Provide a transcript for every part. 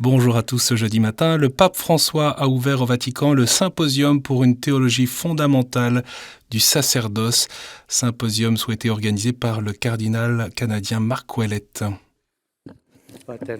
Bonjour à tous, ce jeudi matin, le pape François a ouvert au Vatican le symposium pour une théologie fondamentale du sacerdoce, symposium souhaité organisé par le cardinal canadien Mark Ouellet. Pater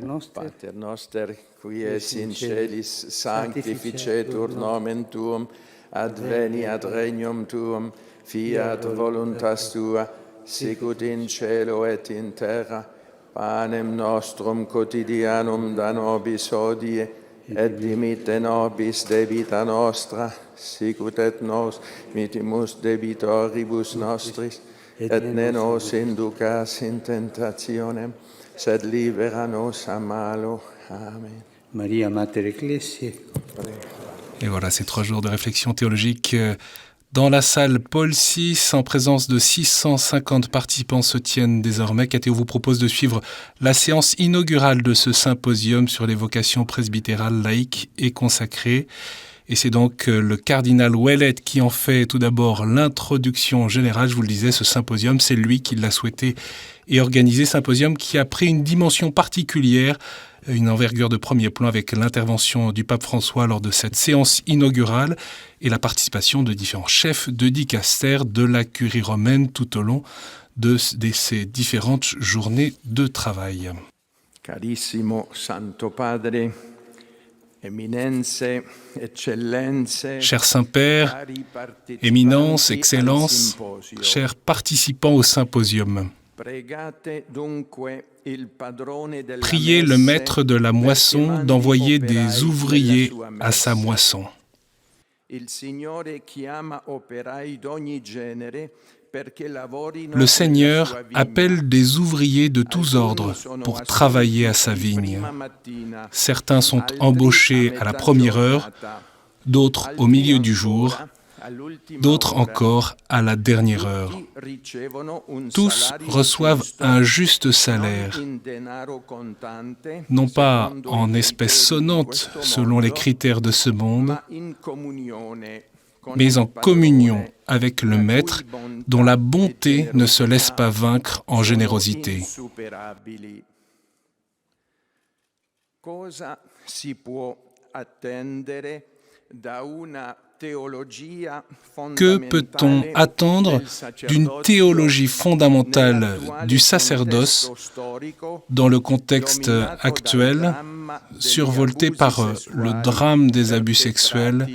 noster, qui es in celis, sanctificetur nomen tuum, adveniat regnum tuum, fiat voluntas tua, sicut in cielo et in terra. Panem nostrum quotidianum da nobis hodie, et dimitte nobis debita nostra, sicut et nos mittimus debitoribus nostris, et ne nos inducas in tentationem, sed libera nos a malo. Amen. Maria Mater Ecclesiae. Et voilà, ces 3 jours de réflexion théologique dans la salle Paul VI, en présence de 650 participants, se tiennent désormais. Cathéo vous propose de suivre la séance inaugurale de ce symposium sur les vocations presbytérales, laïques et consacrées. Et c'est donc le cardinal Ouellet qui en fait tout d'abord l'introduction générale. Je vous le disais, ce symposium, c'est lui qui l'a souhaité et organisé. Symposium qui a pris une dimension particulière, une envergure de premier plan avec l'intervention du pape François lors de cette séance inaugurale et la participation de différents chefs de dicaster de la curie romaine tout au long de ces différentes journées de travail. Carissimo Santo Padre, Eminenze, Eccellenze, Cher Saint-Père, Éminence, Excellence, chers participants au symposium, priez le maître de la moisson d'envoyer des ouvriers à sa moisson. Le Seigneur appelle des ouvriers de tous ordres pour travailler à sa vigne. Certains sont embauchés à la première heure, d'autres au milieu du jour, d'autres encore à la dernière heure. Tous reçoivent un juste salaire, non pas en espèces sonnantes selon les critères de ce monde, mais en communion avec le Maître dont la bonté ne se laisse pas vaincre en générosité. Que peut-on attendre d'une théologie fondamentale du sacerdoce dans le contexte actuel, survolté par le drame des abus sexuels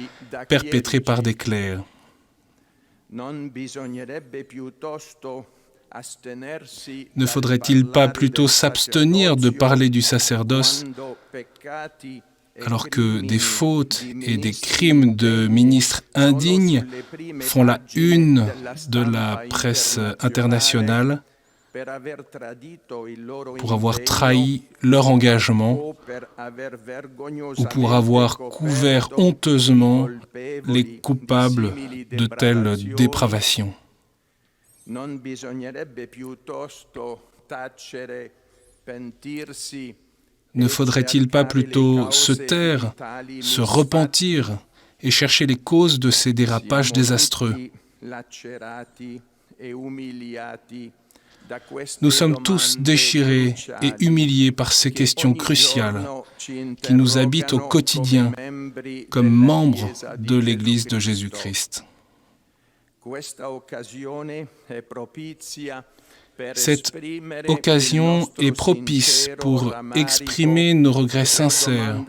perpétrés par des clercs? Ne faudrait-il pas plutôt s'abstenir de parler du sacerdoce alors que des fautes et des crimes de ministres indignes font la une de la presse internationale pour avoir trahi leur engagement ou pour avoir couvert honteusement les coupables de telles dépravations? Ne faudrait-il pas plutôt se taire, se repentir et chercher les causes de ces dérapages désastreux? Nous sommes tous déchirés et humiliés par ces questions cruciales qui nous habitent au quotidien comme membres de l'Église de Jésus-Christ. Cette occasion est propice pour exprimer nos regrets sincères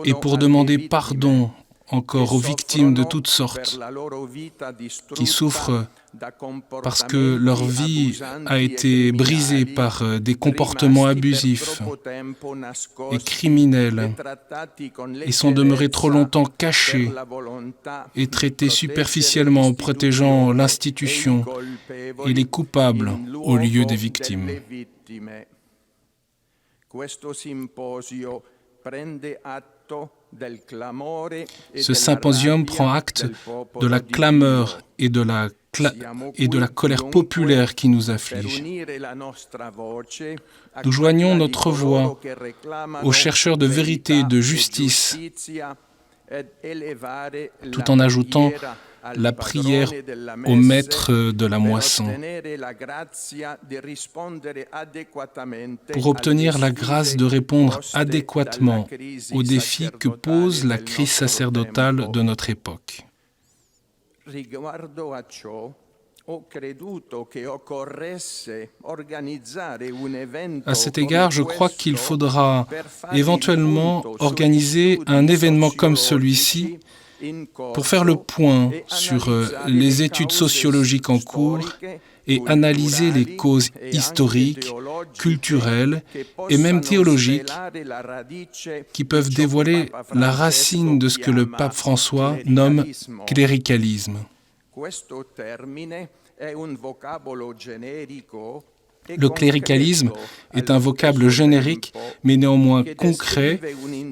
et pour demander pardon encore aux victimes de toutes sortes qui souffrent parce que leur vie a été brisée par des comportements abusifs et criminels et sont demeurés trop longtemps cachés et traités superficiellement en protégeant l'institution et les coupables au lieu des victimes. Ce symposium prend acte de la clameur et de la colère populaire qui nous afflige. Nous joignons notre voix aux chercheurs de vérité et de justice, tout en ajoutant la prière au maître de la moisson, pour obtenir la grâce de répondre adéquatement aux défis que pose la crise sacerdotale de notre époque. À cet égard, je crois qu'il faudra éventuellement organiser un événement comme celui-ci pour faire le point sur les études sociologiques en cours et analyser les causes historiques, culturelles et même théologiques qui peuvent dévoiler la racine de ce que le pape François nomme cléricalisme. Le cléricalisme est un vocable générique, mais néanmoins concret,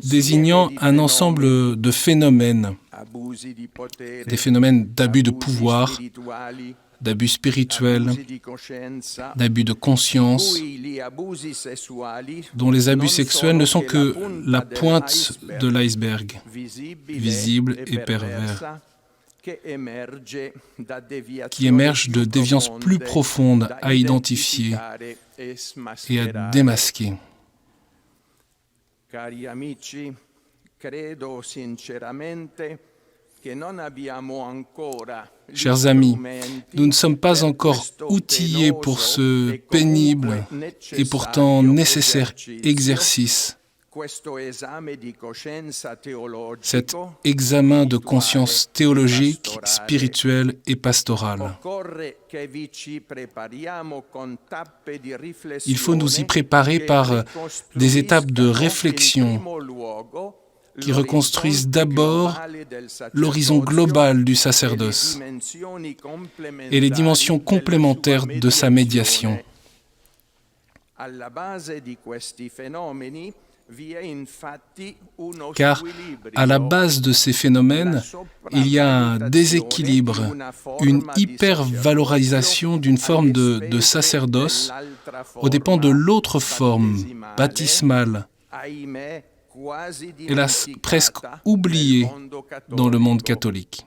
désignant un ensemble de phénomènes, des phénomènes d'abus de pouvoir, d'abus spirituels, d'abus de conscience, dont les abus sexuels ne sont que la pointe de l'iceberg, visible et pervers, qui émergent de déviances plus profondes à identifier et à démasquer. Chers amis, nous ne sommes pas encore outillés pour ce pénible et pourtant nécessaire exercice, cet examen de conscience théologique, spirituelle et pastorale. Il faut nous y préparer par des étapes de réflexion qui reconstruisent d'abord l'horizon global du sacerdoce et les dimensions complémentaires de sa médiation. Car à la base de ces phénomènes, il y a un déséquilibre, une hypervalorisation d'une forme de sacerdoce aux dépens de l'autre forme, baptismale, hélas presque oubliée dans le monde catholique.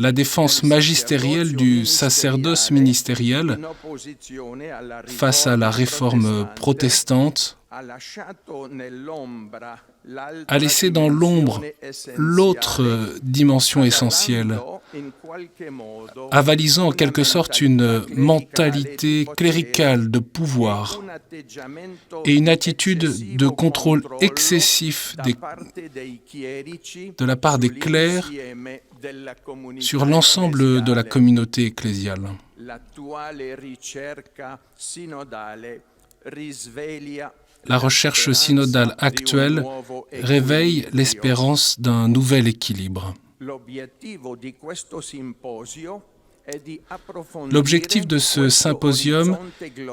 La défense magistérielle du sacerdoce ministériel face à la réforme protestante a laissé dans l'ombre l'autre dimension essentielle, avalisant en quelque sorte une mentalité cléricale de pouvoir et une attitude de contrôle excessif de la part des clercs sur l'ensemble de la communauté ecclésiale. La recherche synodale actuelle réveille l'espérance d'un nouvel équilibre. L'objectif de ce symposium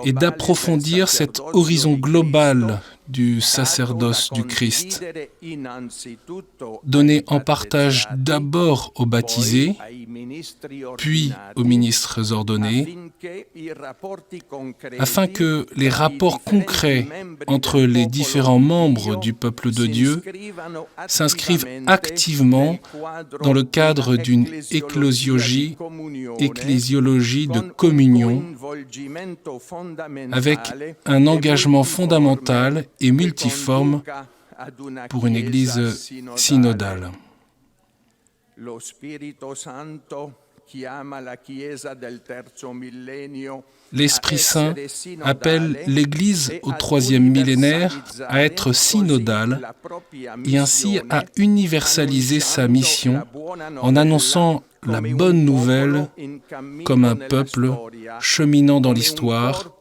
est d'approfondir cet horizon global du sacerdoce du Christ, donné en partage d'abord aux baptisés, puis aux ministres ordonnés, afin que les rapports concrets entre les différents membres du peuple de Dieu s'inscrivent activement dans le cadre d'une ecclésiologie de communion avec un engagement fondamental et multiforme pour une Église synodale. L'Esprit Saint appelle l'Église au troisième millénaire à être synodale et ainsi à universaliser sa mission en annonçant la bonne nouvelle comme un peuple cheminant dans l'histoire,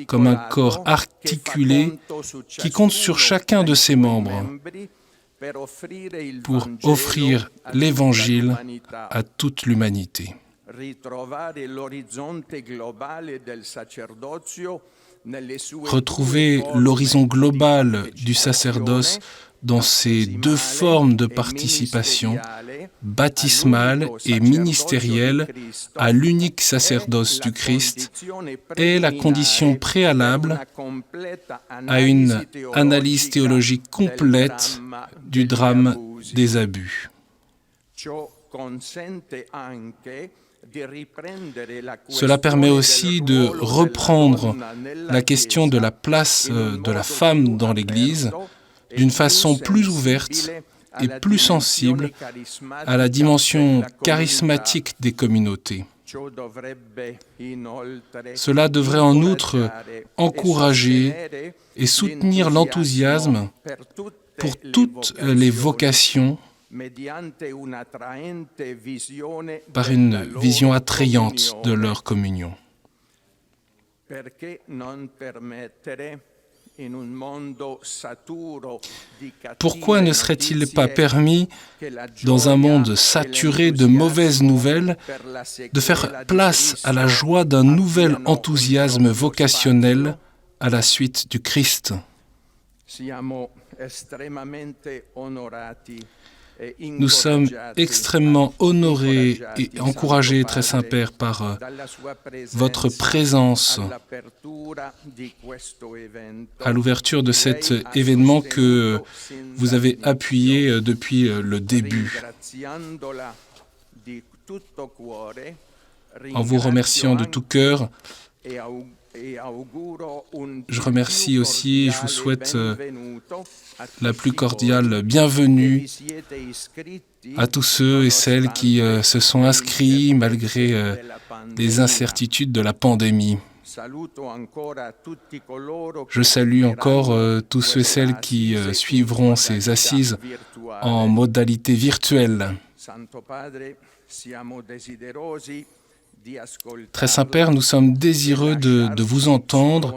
comme un corps articulé qui compte sur chacun de ses membres pour offrir l'Évangile à toute l'humanité. retrouver l'horizon global du sacerdoce dans ces deux formes de participation, baptismale et ministérielle, à l'unique sacerdoce du Christ, est la condition préalable à une analyse théologique complète du drame des abus. Cela permet aussi de reprendre la question de la place de la femme dans l'Église d'une façon plus ouverte et plus sensible à la dimension charismatique des communautés. Cela devrait en outre encourager et soutenir l'enthousiasme pour toutes les vocations par une vision attrayante de leur communion. Pourquoi ne serait-il pas permis, dans un monde saturé de mauvaises nouvelles, de faire place à la joie d'un nouvel enthousiasme vocationnel à la suite du Christ ? Nous sommes extrêmement honorés et encouragés, très Saint-Père, par votre présence à l'ouverture de cet événement que vous avez appuyé depuis le début. En vous remerciant de tout cœur, je remercie aussi, je vous souhaite la plus cordiale bienvenue à tous ceux et celles qui se sont inscrits malgré les incertitudes de la pandémie. Je salue encore tous ceux et celles qui suivront ces assises en modalité virtuelle. Très Saint-Père, nous sommes désireux de vous entendre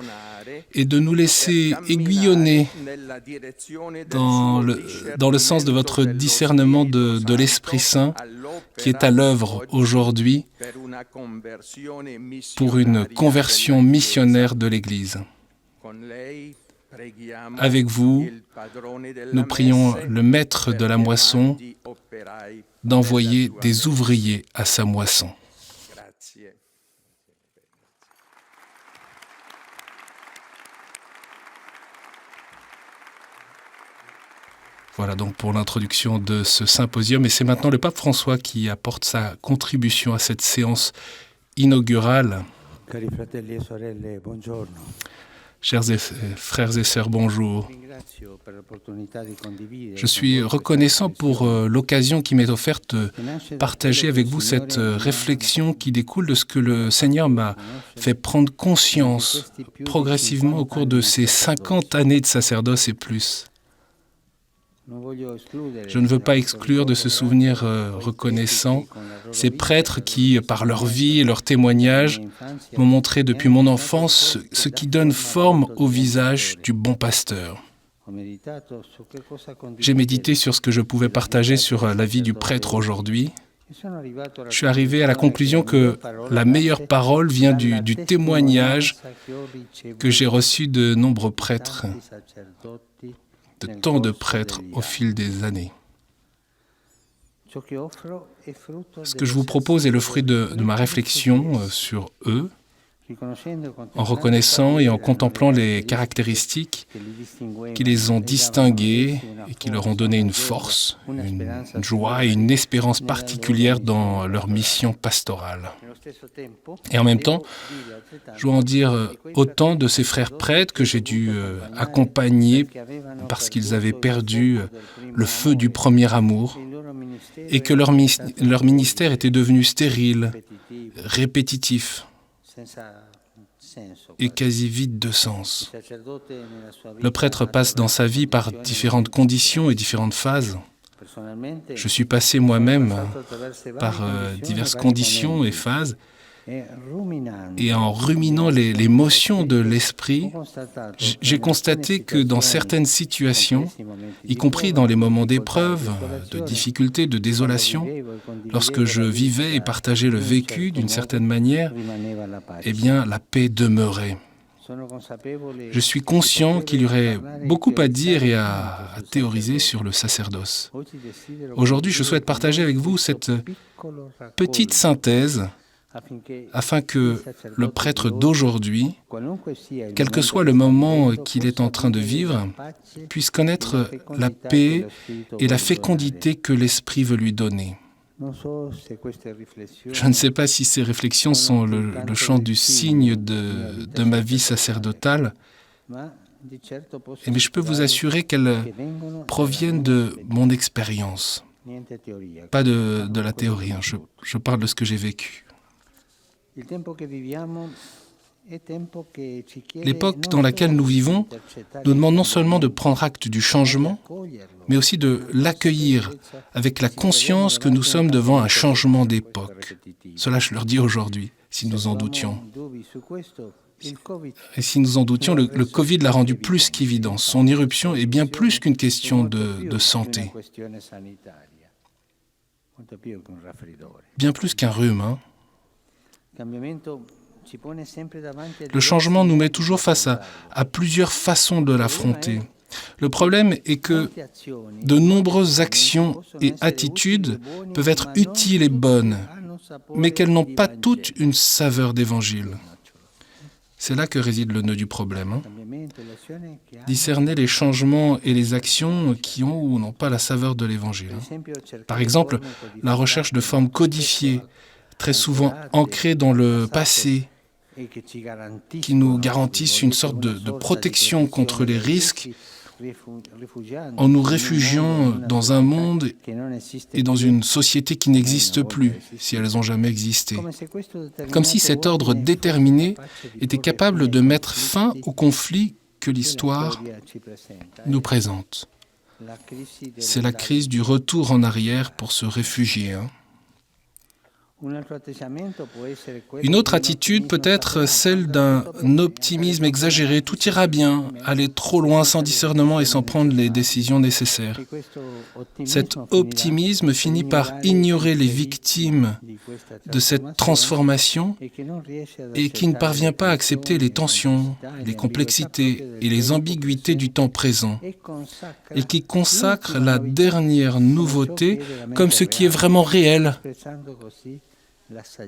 et de nous laisser aiguillonner dans le sens de votre discernement de l'Esprit Saint qui est à l'œuvre aujourd'hui pour une conversion missionnaire de l'Église. Avec vous, nous prions le Maître de la moisson d'envoyer des ouvriers à sa moisson. Voilà donc pour l'introduction de ce symposium. Et c'est maintenant le pape François qui apporte sa contribution à cette séance inaugurale. Cari fratelli e sorelle, buongiorno. Chers frères et sœurs, bonjour. Je suis reconnaissant pour l'occasion qui m'est offerte de partager avec vous cette réflexion qui découle de ce que le Seigneur m'a fait prendre conscience progressivement au cours de ces 50 années de sacerdoce et plus. Je ne veux pas exclure de ce souvenir reconnaissant ces prêtres qui, par leur vie et leur témoignage, m'ont montré depuis mon enfance ce qui donne forme au visage du bon pasteur. J'ai médité sur ce que je pouvais partager sur la vie du prêtre aujourd'hui. Je suis arrivé à la conclusion que la meilleure parole vient du témoignage que j'ai reçu de nombreux prêtres, de tant de prêtres au fil des années. Ce que je vous propose est le fruit de ma réflexion sur eux, en reconnaissant et en contemplant les caractéristiques qui les ont distingués et qui leur ont donné une force, une joie et une espérance particulière dans leur mission pastorale. Et en même temps, je dois en dire autant de ces frères prêtres que j'ai dû accompagner parce qu'ils avaient perdu le feu du premier amour et que leur ministère était devenu stérile, répétitif et quasi vide de sens. Le prêtre passe dans sa vie par différentes conditions et différentes phases. Je suis passé moi-même par diverses conditions et phases, et en ruminant les motions de l'esprit, j'ai constaté que dans certaines situations, y compris dans les moments d'épreuve, de difficulté, de désolation, lorsque je vivais et partageais le vécu d'une certaine manière, eh bien, la paix demeurait. Je suis conscient qu'il y aurait beaucoup à dire et à théoriser sur le sacerdoce. Aujourd'hui, je souhaite partager avec vous cette petite synthèse afin que le prêtre d'aujourd'hui, quel que soit le moment qu'il est en train de vivre, puisse connaître la paix et la fécondité que l'Esprit veut lui donner. Je ne sais pas si ces réflexions sont le chant du signe de ma vie sacerdotale, mais je peux vous assurer qu'elles proviennent de mon expérience, pas de la théorie. Je parle de ce que j'ai vécu. L'époque dans laquelle nous vivons nous demande non seulement de prendre acte du changement, mais aussi de l'accueillir avec la conscience que nous sommes devant un changement d'époque. Cela, je leur dis aujourd'hui, si nous en doutions. Et si nous en doutions, le Covid l'a rendu plus qu'évident. Son irruption est bien plus qu'une question de santé. Bien plus qu'un rhume, hein. Le changement nous met toujours face à plusieurs façons de l'affronter. Le problème est que de nombreuses actions et attitudes peuvent être utiles et bonnes, mais qu'elles n'ont pas toutes une saveur d'évangile. C'est là que réside le nœud du problème. Hein. Discerner les changements et les actions qui ont ou n'ont pas la saveur de l'évangile. Hein. Par exemple, la recherche de formes codifiées, très souvent ancrées dans le passé, qui nous garantissent une sorte de protection contre les risques en nous réfugiant dans un monde et dans une société qui n'existe plus, si elles n'ont jamais existé. Comme si cet ordre déterminé était capable de mettre fin au conflit que l'histoire nous présente. C'est la crise du retour en arrière pour se réfugier. Hein. Une autre attitude peut être celle d'un optimisme exagéré. Tout ira bien, aller trop loin sans discernement et sans prendre les décisions nécessaires. Cet optimisme finit par ignorer les victimes de cette transformation et qui ne parvient pas à accepter les tensions, les complexités et les ambiguïtés du temps présent et qui consacre la dernière nouveauté comme ce qui est vraiment réel,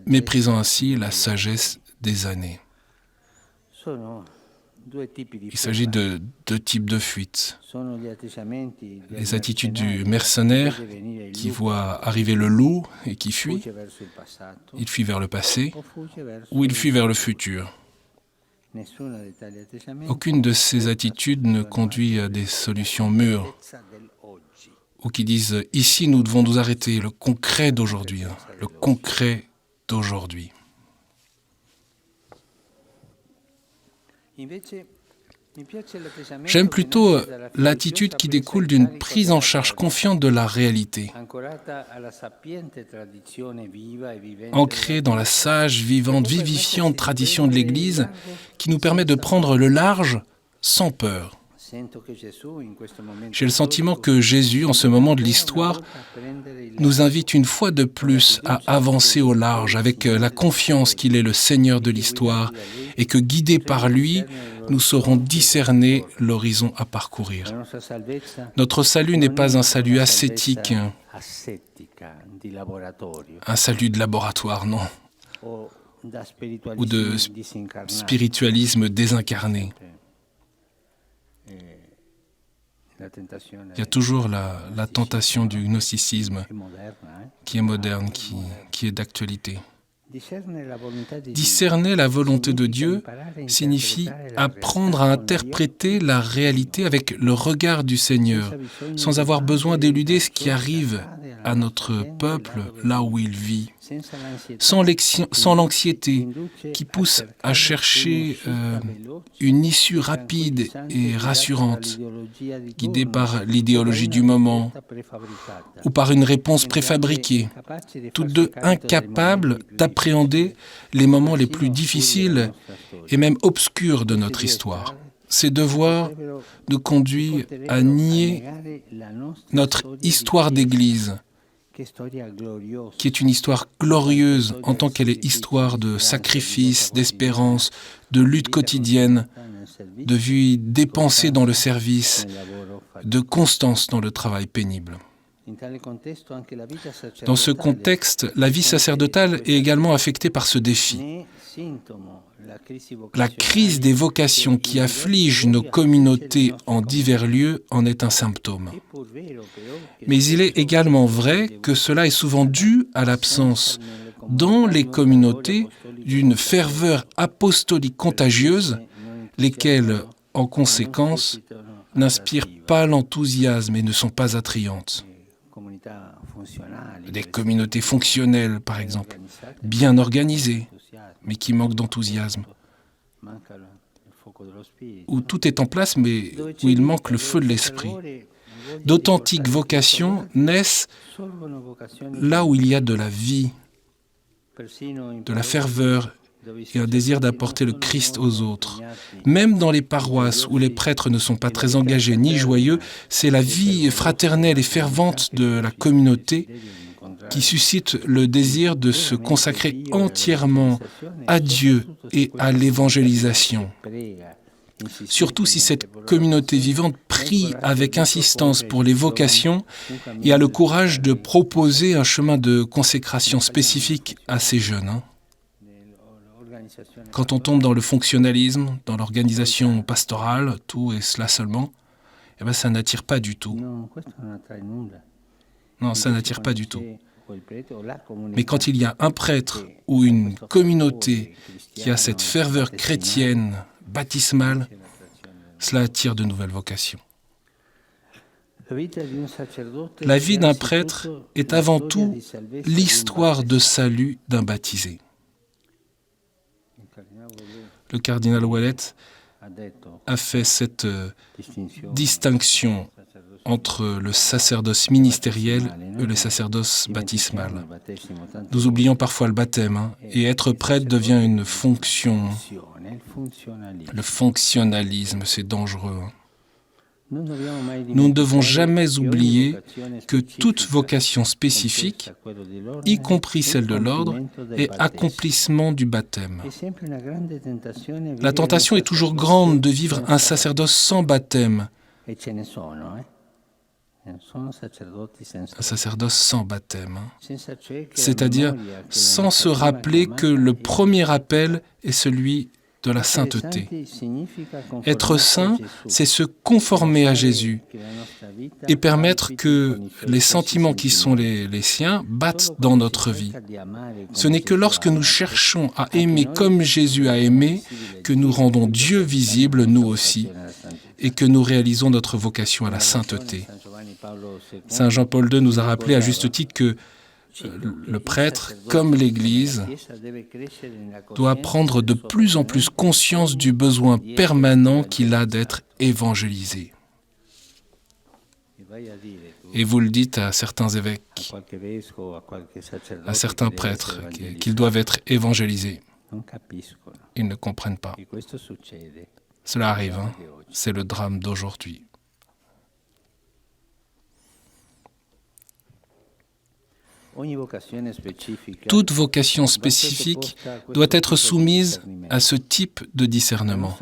méprisant ainsi la sagesse des années. Il s'agit de deux types de fuites. Les attitudes du mercenaire qui voit arriver le loup et qui fuit. Il fuit vers le passé ou il fuit vers le futur. Aucune de ces attitudes ne conduit à des solutions mûres ou qui disent « ici nous devons nous arrêter », le concret d'aujourd'hui, le concret d'aujourd'hui. J'aime plutôt l'attitude qui découle d'une prise en charge confiante de la réalité, ancrée dans la sage, vivante, vivifiante tradition de l'Église qui nous permet de prendre le large sans peur. J'ai le sentiment que Jésus, en ce moment de l'histoire, nous invite une fois de plus à avancer au large avec la confiance qu'il est le Seigneur de l'histoire et que, guidés par lui, nous saurons discerner l'horizon à parcourir. Notre salut n'est pas un salut ascétique, un salut de laboratoire, non, ou de spiritualisme désincarné. Il y a toujours la tentation du gnosticisme qui est moderne, qui est d'actualité. Discerner la volonté de Dieu signifie apprendre à interpréter la réalité avec le regard du Seigneur, sans avoir besoin d'éluder ce qui arrive à notre peuple là où il vit, sans l'anxiété qui pousse à chercher une issue rapide et rassurante, guidée par l'idéologie du moment ou par une réponse préfabriquée, toutes deux incapables d'appréhender les moments les plus difficiles et même obscurs de notre histoire. Ces devoirs nous conduisent à nier notre histoire d'Église, qui est une histoire glorieuse en tant qu'elle est histoire de sacrifice, d'espérance, de lutte quotidienne, de vie dépensée dans le service, de constance dans le travail pénible. Dans ce contexte, la vie sacerdotale est également affectée par ce défi. La crise des vocations qui afflige nos communautés en divers lieux en est un symptôme. Mais il est également vrai que cela est souvent dû à l'absence, dans les communautés, d'une ferveur apostolique contagieuse, lesquelles, en conséquence, n'inspirent pas l'enthousiasme et ne sont pas attrayantes. Des communautés fonctionnelles, par exemple, bien organisées, mais qui manquent d'enthousiasme, où tout est en place, mais où il manque le feu de l'esprit. D'authentiques vocations naissent là où il y a de la vie, de la ferveur et un désir d'apporter le Christ aux autres. Même dans les paroisses où les prêtres ne sont pas très engagés ni joyeux, c'est la vie fraternelle et fervente de la communauté qui suscite le désir de se consacrer entièrement à Dieu et à l'évangélisation. Surtout si cette communauté vivante prie avec insistance pour les vocations et a le courage de proposer un chemin de consécration spécifique à ces jeunes. Quand on tombe dans le fonctionnalisme, dans l'organisation pastorale, tout et cela seulement, ça n'attire pas du tout. Non, ça n'attire pas du tout. Mais quand il y a un prêtre ou une communauté qui a cette ferveur chrétienne baptismale, cela attire de nouvelles vocations. La vie d'un prêtre est avant tout l'histoire de salut d'un baptisé. Le cardinal Ouellet a fait cette distinction entre le sacerdoce ministériel et le sacerdoce baptismal. Nous oublions parfois le baptême, et être prêtre devient une fonction. Le fonctionnalisme, c'est dangereux. Nous ne devons jamais oublier que toute vocation spécifique, y compris celle de l'ordre, est accomplissement du baptême. La tentation est toujours grande de vivre un sacerdoce sans baptême. Un sacerdoce sans baptême, c'est-à-dire sans se rappeler que le premier appel est celui de la sainteté. Être saint, c'est se conformer à Jésus et permettre que les sentiments qui sont les siens battent dans notre vie. Ce n'est que lorsque nous cherchons à aimer comme Jésus a aimé que nous rendons Dieu visible, nous aussi, et que nous réalisons notre vocation à la sainteté. Saint Jean-Paul II nous a rappelé à juste titre que le prêtre, comme l'Église, doit prendre de plus en plus conscience du besoin permanent qu'il a d'être évangélisé. Et vous le dites à certains évêques, à certains prêtres, qu'ils doivent être évangélisés. Ils ne comprennent pas. Cela arrive, c'est le drame d'aujourd'hui. Toute vocation spécifique doit être soumise à ce type de discernement.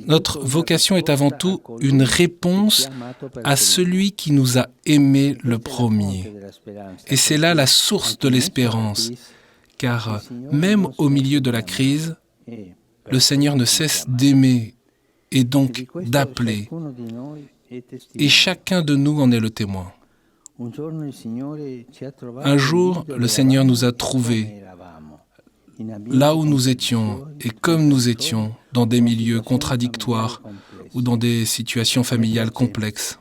Notre vocation est avant tout une réponse à celui qui nous a aimés le premier. Et c'est là la source de l'espérance, car même au milieu de la crise, le Seigneur ne cesse d'aimer et donc d'appeler. Et chacun de nous en est le témoin. Un jour, le Seigneur nous a trouvés là où nous étions et comme nous étions, dans des milieux contradictoires ou dans des situations familiales complexes.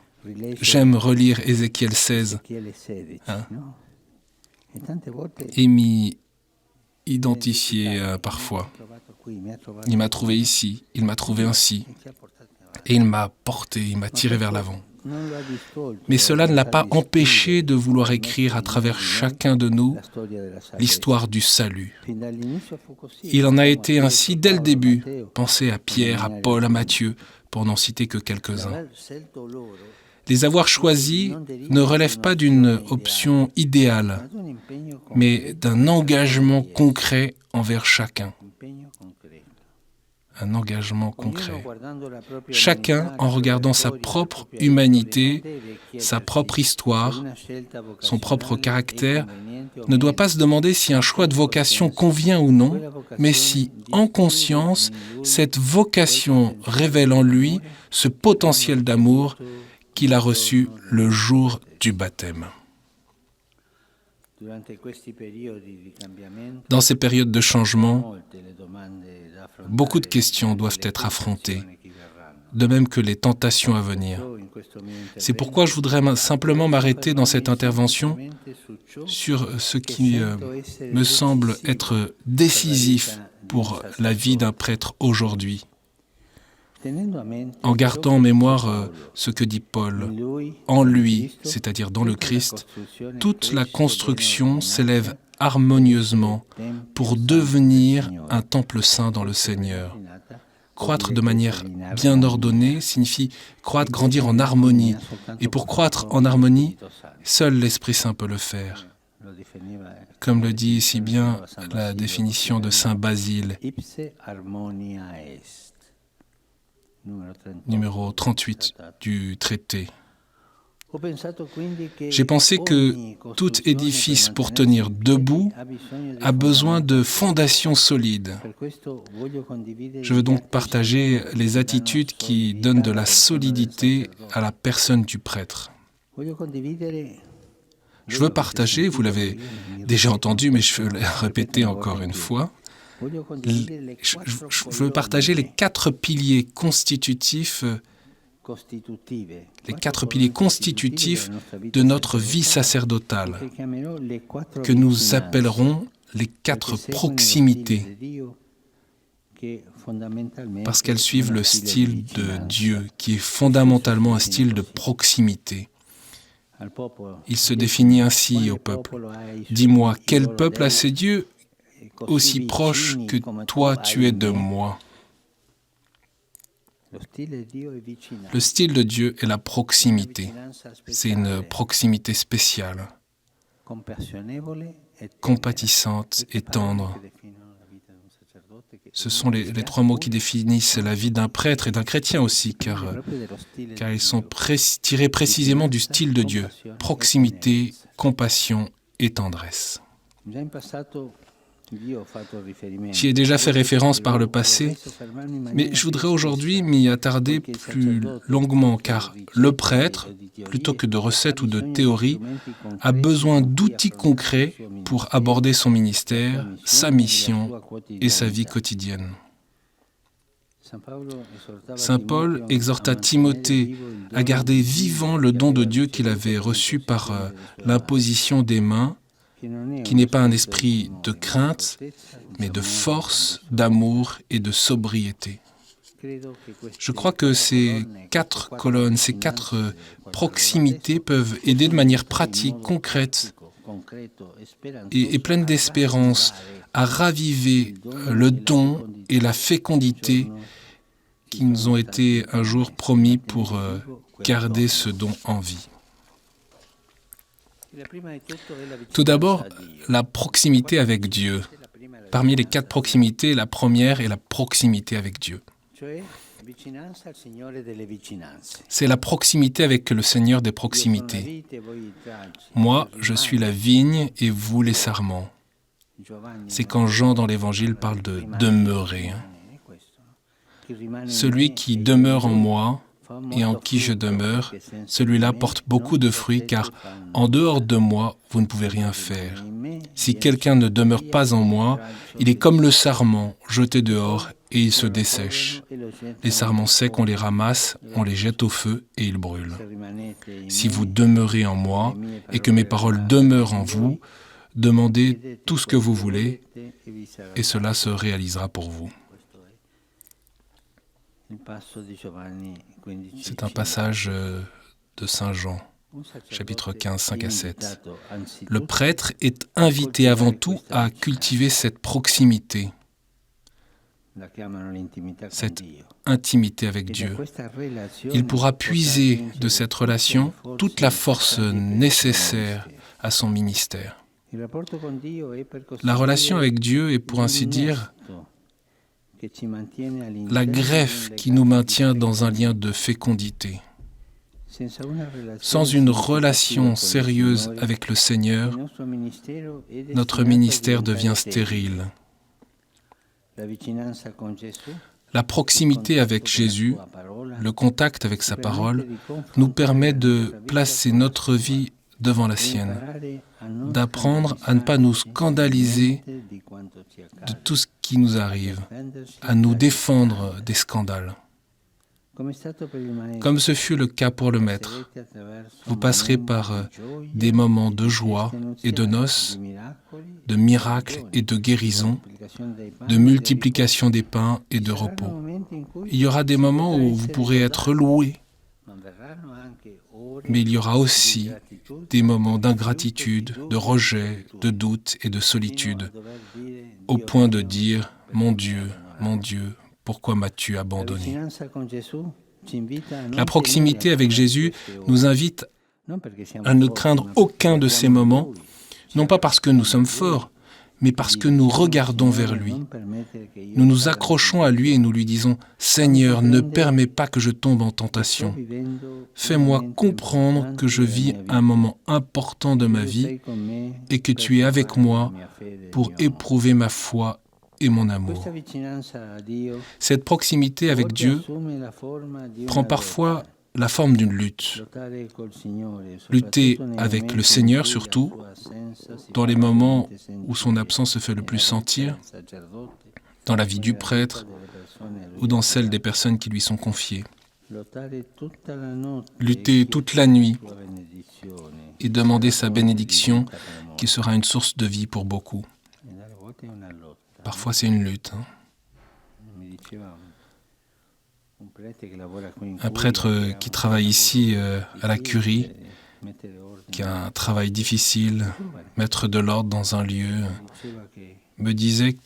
J'aime relire Ézéchiel 16 et m'y identifier parfois. Il m'a trouvé ici, il m'a trouvé ainsi, et il m'a porté, il m'a tiré vers l'avant. Mais cela ne l'a pas empêché de vouloir écrire à travers chacun de nous l'histoire du salut. Il en a été ainsi dès le début. Pensez à Pierre, à Paul, à Matthieu, pour n'en citer que quelques-uns. Les avoir choisis ne relèvent pas d'une option idéale, mais d'un engagement concret envers chacun. Un engagement concret. Chacun, en regardant sa propre humanité, sa propre histoire, son propre caractère, ne doit pas se demander si un choix de vocation convient ou non, mais si, en conscience, cette vocation révèle en lui ce potentiel d'amour qu'il a reçu le jour du baptême. Dans ces périodes de changement, beaucoup de questions doivent être affrontées, de même que les tentations à venir. C'est pourquoi je voudrais simplement m'arrêter dans cette intervention sur ce qui me semble être décisif pour la vie d'un prêtre aujourd'hui. En gardant en mémoire ce que dit Paul, en lui, c'est-à-dire dans le Christ, toute la construction s'élève harmonieusement pour devenir un temple saint dans le Seigneur. Croître de manière bien ordonnée signifie croître, grandir en harmonie. Et pour croître en harmonie, seul l'Esprit Saint peut le faire. Comme le dit si bien la définition de Saint Basile, numéro 38 du traité. J'ai pensé que tout édifice pour tenir debout a besoin de fondations solides. Je veux donc partager les attitudes qui donnent de la solidité à la personne du prêtre. Je veux partager, vous l'avez déjà entendu, mais je veux le répéter encore une fois, je veux partager les 4 piliers constitutifs de notre vie sacerdotale, que nous appellerons les 4 proximités, parce qu'elles suivent le style de Dieu, qui est fondamentalement un style de proximité. Il se définit ainsi au peuple. Dis-moi, quel peuple a ses dieux aussi proches que toi tu es de moi? Le style de Dieu est la proximité. C'est une proximité spéciale, compatissante et tendre. Ce sont les 3 mots qui définissent la vie d'un prêtre et d'un chrétien aussi, car ils sont tirés précisément du style de Dieu. Proximité, compassion et tendresse. J'y ai déjà fait référence par le passé, mais je voudrais aujourd'hui m'y attarder plus longuement, car le prêtre, plutôt que de recettes ou de théories, a besoin d'outils concrets pour aborder son ministère, sa mission et sa vie quotidienne. Saint Paul exhorta Timothée à garder vivant le don de Dieu qu'il avait reçu par l'imposition des mains, qui n'est pas un esprit de crainte, mais de force, d'amour et de sobriété. Je crois que ces 4 colonnes, ces 4 proximités peuvent aider de manière pratique, concrète et pleine d'espérance à raviver le don et la fécondité qui nous ont été un jour promis pour garder ce don en vie. Tout d'abord, la proximité avec Dieu. Parmi les 4 proximités, la première est la proximité avec Dieu. C'est la proximité avec le Seigneur des proximités. Moi, je suis la vigne et vous les sarments. C'est quand Jean dans l'Évangile parle de demeurer. Celui qui demeure en moi et en qui je demeure, celui-là porte beaucoup de fruits, car en dehors de moi, vous ne pouvez rien faire. Si quelqu'un ne demeure pas en moi, il est comme le sarment, jeté dehors, et il se dessèche. Les sarments secs, on les ramasse, on les jette au feu, et ils brûlent. Si vous demeurez en moi, et que mes paroles demeurent en vous, demandez tout ce que vous voulez, et cela se réalisera pour vous. C'est un passage de Saint Jean, chapitre 15, 5 à 7. Le prêtre est invité avant tout à cultiver cette proximité. cette intimité avec Dieu. Il pourra puiser de cette relation toute la force nécessaire à son ministère. La relation avec Dieu est, pour ainsi dire, la greffe qui nous maintient dans un lien de fécondité. Sans une relation sérieuse avec le Seigneur, notre ministère devient stérile. La proximité avec Jésus, le contact avec sa parole, nous permet de placer notre vie devant la sienne, d'apprendre à ne pas nous scandaliser de tout ce qui nous arrive, à nous défendre des scandales. Comme ce fut le cas pour le Maître, vous passerez par des moments de joie et de noces, de miracles et de guérison, de multiplication des pains et de repos. Il y aura des moments où vous pourrez être loué, mais il y aura aussi des moments d'ingratitude, de rejet, de doute et de solitude, au point de dire « Mon Dieu, pourquoi m'as-tu abandonné ?» La proximité avec Jésus nous invite à ne craindre aucun de ces moments, non pas parce que nous sommes forts, mais parce que nous regardons vers lui. Nous nous accrochons à lui et nous lui disons « Seigneur, ne permets pas que je tombe en tentation. Fais-moi comprendre que je vis un moment important de ma vie et que tu es avec moi pour éprouver ma foi et mon amour. » Cette proximité avec Dieu prend parfois la forme d'une lutte. Lutter avec le Seigneur surtout, dans les moments où son absence se fait le plus sentir, dans la vie du prêtre ou dans celle des personnes qui lui sont confiées. Lutter toute la nuit et demander sa bénédiction qui sera une source de vie pour beaucoup. Parfois c'est une lutte. Un prêtre qui travaille ici à la curie, qui a un travail difficile, mettre de l'ordre dans un lieu, me disait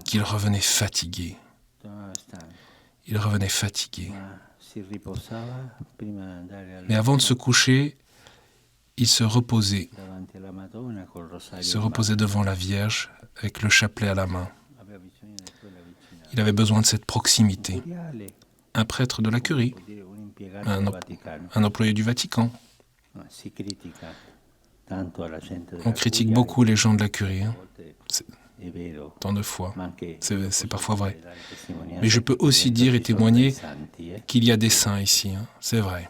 qu'il revenait fatigué. Il revenait fatigué. Mais avant de se coucher, il se reposait. Il se reposait devant la Vierge avec le chapelet à la main. Il avait besoin de cette proximité. Un prêtre de la curie, un employé du Vatican. On critique beaucoup les gens de la curie, tant de fois. C'est parfois vrai. Mais je peux aussi dire et témoigner qu'il y a des saints ici, c'est vrai.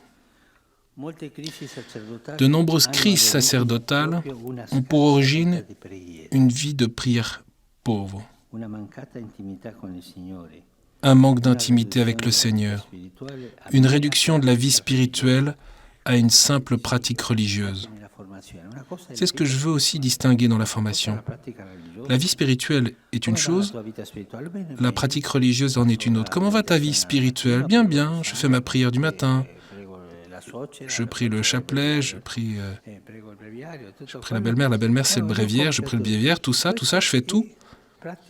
De nombreuses crises sacerdotales ont pour origine une vie de prière pauvre, un manque d'intimité avec le Seigneur, une réduction de la vie spirituelle à une simple pratique religieuse. C'est ce que je veux aussi distinguer dans la formation. La vie spirituelle est une chose, la pratique religieuse en est une autre. Comment va ta vie spirituelle ? Bien, bien, je fais ma prière du matin. Je prie le chapelet, je prie la belle-mère c'est le bréviaire, je prie le bréviaire, tout ça, je fais tout.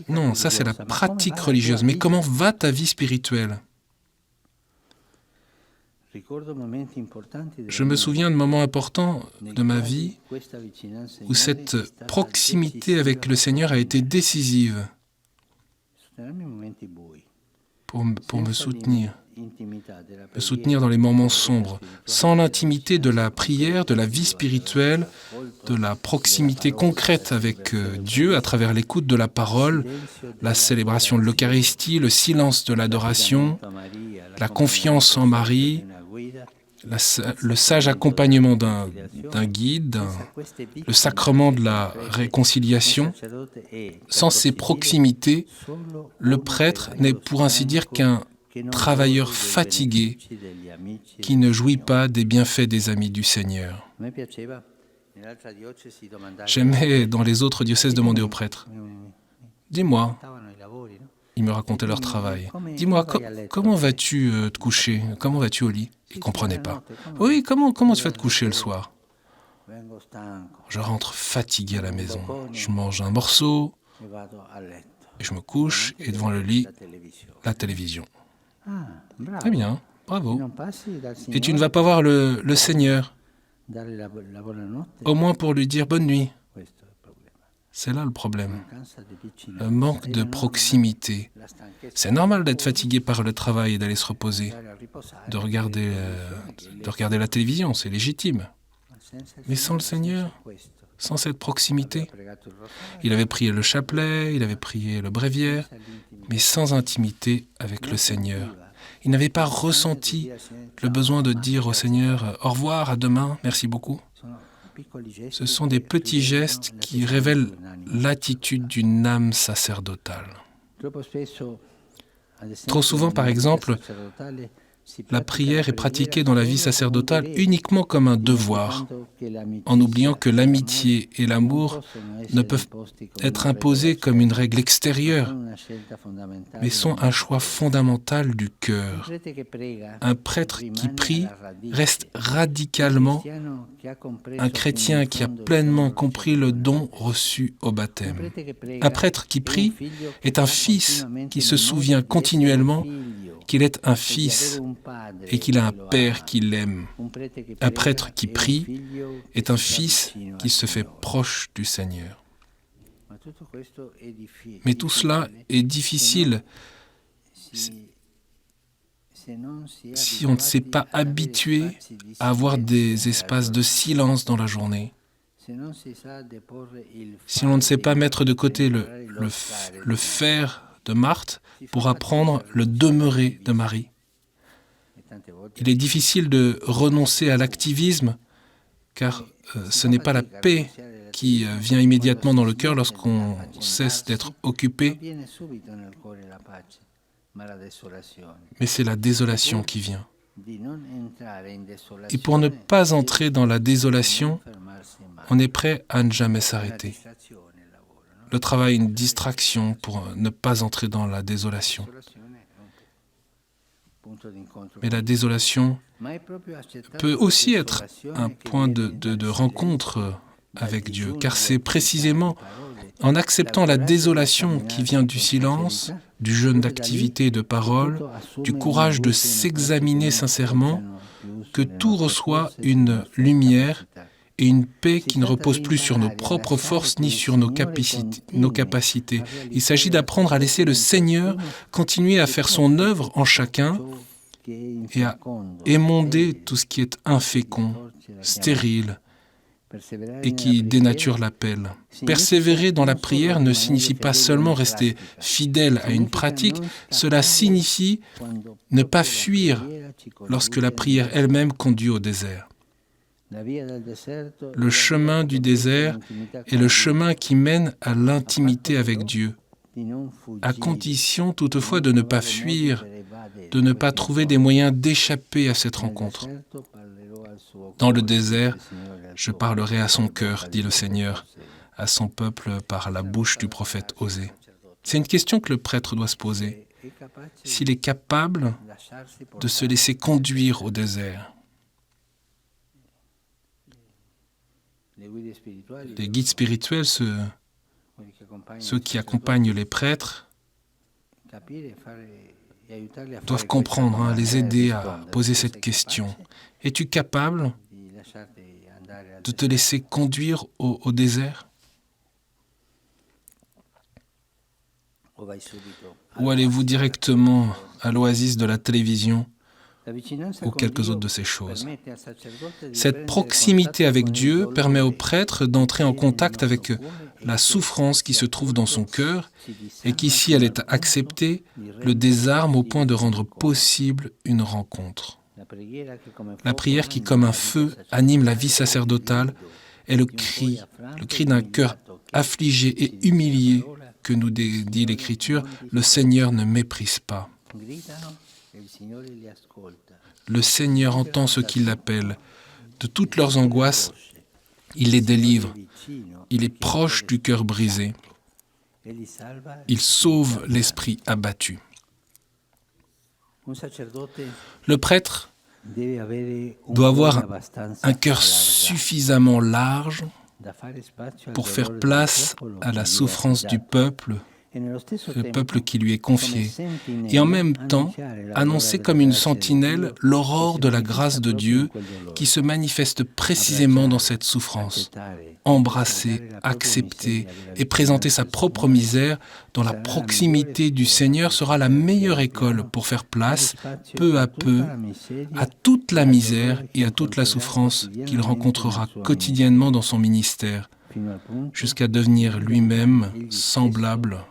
Non, ça c'est la pratique religieuse. Mais comment va ta vie spirituelle ? Je me souviens de moments importants de ma vie où cette proximité avec le Seigneur a été décisive pour me soutenir dans les moments sombres. Sans l'intimité de la prière, de la vie spirituelle, de la proximité concrète avec Dieu à travers l'écoute de la parole, la célébration de l'Eucharistie, le silence de l'adoration, la confiance en Marie, le sage accompagnement d'un guide, le sacrement de la réconciliation. Sans ces proximités, le prêtre n'est pour ainsi dire qu'un travailleur fatigué qui ne jouit pas des bienfaits des amis du Seigneur. J'aimais dans les autres diocèses demander aux prêtres, « Dis-moi », ils me racontaient leur travail, « Dis-moi, comment vas-tu te coucher ? Comment vas-tu au lit ?» Ils ne comprenaient pas. « Oui, comment tu vas te coucher le soir ?» Je rentre fatigué à la maison. Je mange un morceau et je me couche, et devant le lit, la télévision. Très bien, bravo. Et tu ne vas pas voir le Seigneur, au moins pour lui dire bonne nuit. C'est là le problème. Le manque de proximité. C'est normal d'être fatigué par le travail et d'aller se reposer, de regarder la télévision, c'est légitime. Mais sans le Seigneur, sans cette proximité, il avait prié le chapelet, il avait prié le bréviaire, mais sans intimité avec le Seigneur. Il n'avait pas ressenti le besoin de dire au Seigneur « Au revoir, à demain, merci beaucoup ». Ce sont des petits gestes qui révèlent l'attitude d'une âme sacerdotale. Trop souvent, par exemple, la prière est pratiquée dans la vie sacerdotale uniquement comme un devoir, en oubliant que l'amitié et l'amour ne peuvent être imposés comme une règle extérieure, mais sont un choix fondamental du cœur. Un prêtre qui prie reste radicalement un chrétien qui a pleinement compris le don reçu au baptême. Un prêtre qui prie est un fils qui se souvient continuellement qu'il est un fils et qu'il a un père qui l'aime. Un prêtre qui prie est un fils qui se fait proche du Seigneur. Mais tout cela est difficile si on ne s'est pas habitué à avoir des espaces de silence dans la journée, si on ne sait pas mettre de côté le faire de Marthe pour apprendre le demeurer de Marie. Il est difficile de renoncer à l'activisme, car ce n'est pas la paix qui vient immédiatement dans le cœur lorsqu'on cesse d'être occupé, mais c'est la désolation qui vient. Et pour ne pas entrer dans la désolation, on est prêt à ne jamais s'arrêter. Le travail est une distraction pour ne pas entrer dans la désolation. Mais la désolation peut aussi être un point de rencontre avec Dieu, car c'est précisément en acceptant la désolation qui vient du silence, du jeûne d'activité et de parole, du courage de s'examiner sincèrement, que tout reçoit une lumière et une paix qui ne repose plus sur nos propres forces ni sur nos capacités. Il s'agit d'apprendre à laisser le Seigneur continuer à faire son œuvre en chacun et à émonder tout ce qui est infécond, stérile et qui dénature l'appel. Persévérer dans la prière ne signifie pas seulement rester fidèle à une pratique, cela signifie ne pas fuir lorsque la prière elle-même conduit au désert. Le chemin du désert est le chemin qui mène à l'intimité avec Dieu, à condition toutefois de ne pas fuir, de ne pas trouver des moyens d'échapper à cette rencontre. Dans le désert, je parlerai à son cœur, dit le Seigneur, à son peuple par la bouche du prophète Osée. C'est une question que le prêtre doit se poser. S'il est capable de se laisser conduire au désert. Les guides spirituels, ceux qui accompagnent les prêtres, doivent comprendre, les aider à poser cette question. Es-tu capable de te laisser conduire au désert? Ou allez-vous directement à l'oasis de la télévision ou quelques autres de ces choses? Cette proximité avec Dieu permet au prêtre d'entrer en contact avec la souffrance qui se trouve dans son cœur et qui, si elle est acceptée, le désarme au point de rendre possible une rencontre. La prière qui, comme un feu, anime la vie sacerdotale est le cri d'un cœur affligé et humilié que nous dit l'Écriture, le Seigneur ne méprise pas. Le Seigneur entend ceux qui l'appellent. De toutes leurs angoisses, il les délivre. Il est proche du cœur brisé. Il sauve l'esprit abattu. Le prêtre doit avoir un cœur suffisamment large pour faire place à la souffrance du peuple le peuple qui lui est confié, et en même temps annoncer comme une sentinelle l'aurore de la grâce de Dieu qui se manifeste précisément dans cette souffrance. Embrasser, accepter et présenter sa propre misère dans la proximité du Seigneur sera la meilleure école pour faire place, peu à peu, à toute la misère et à toute la souffrance qu'il rencontrera quotidiennement dans son ministère, jusqu'à devenir lui-même semblable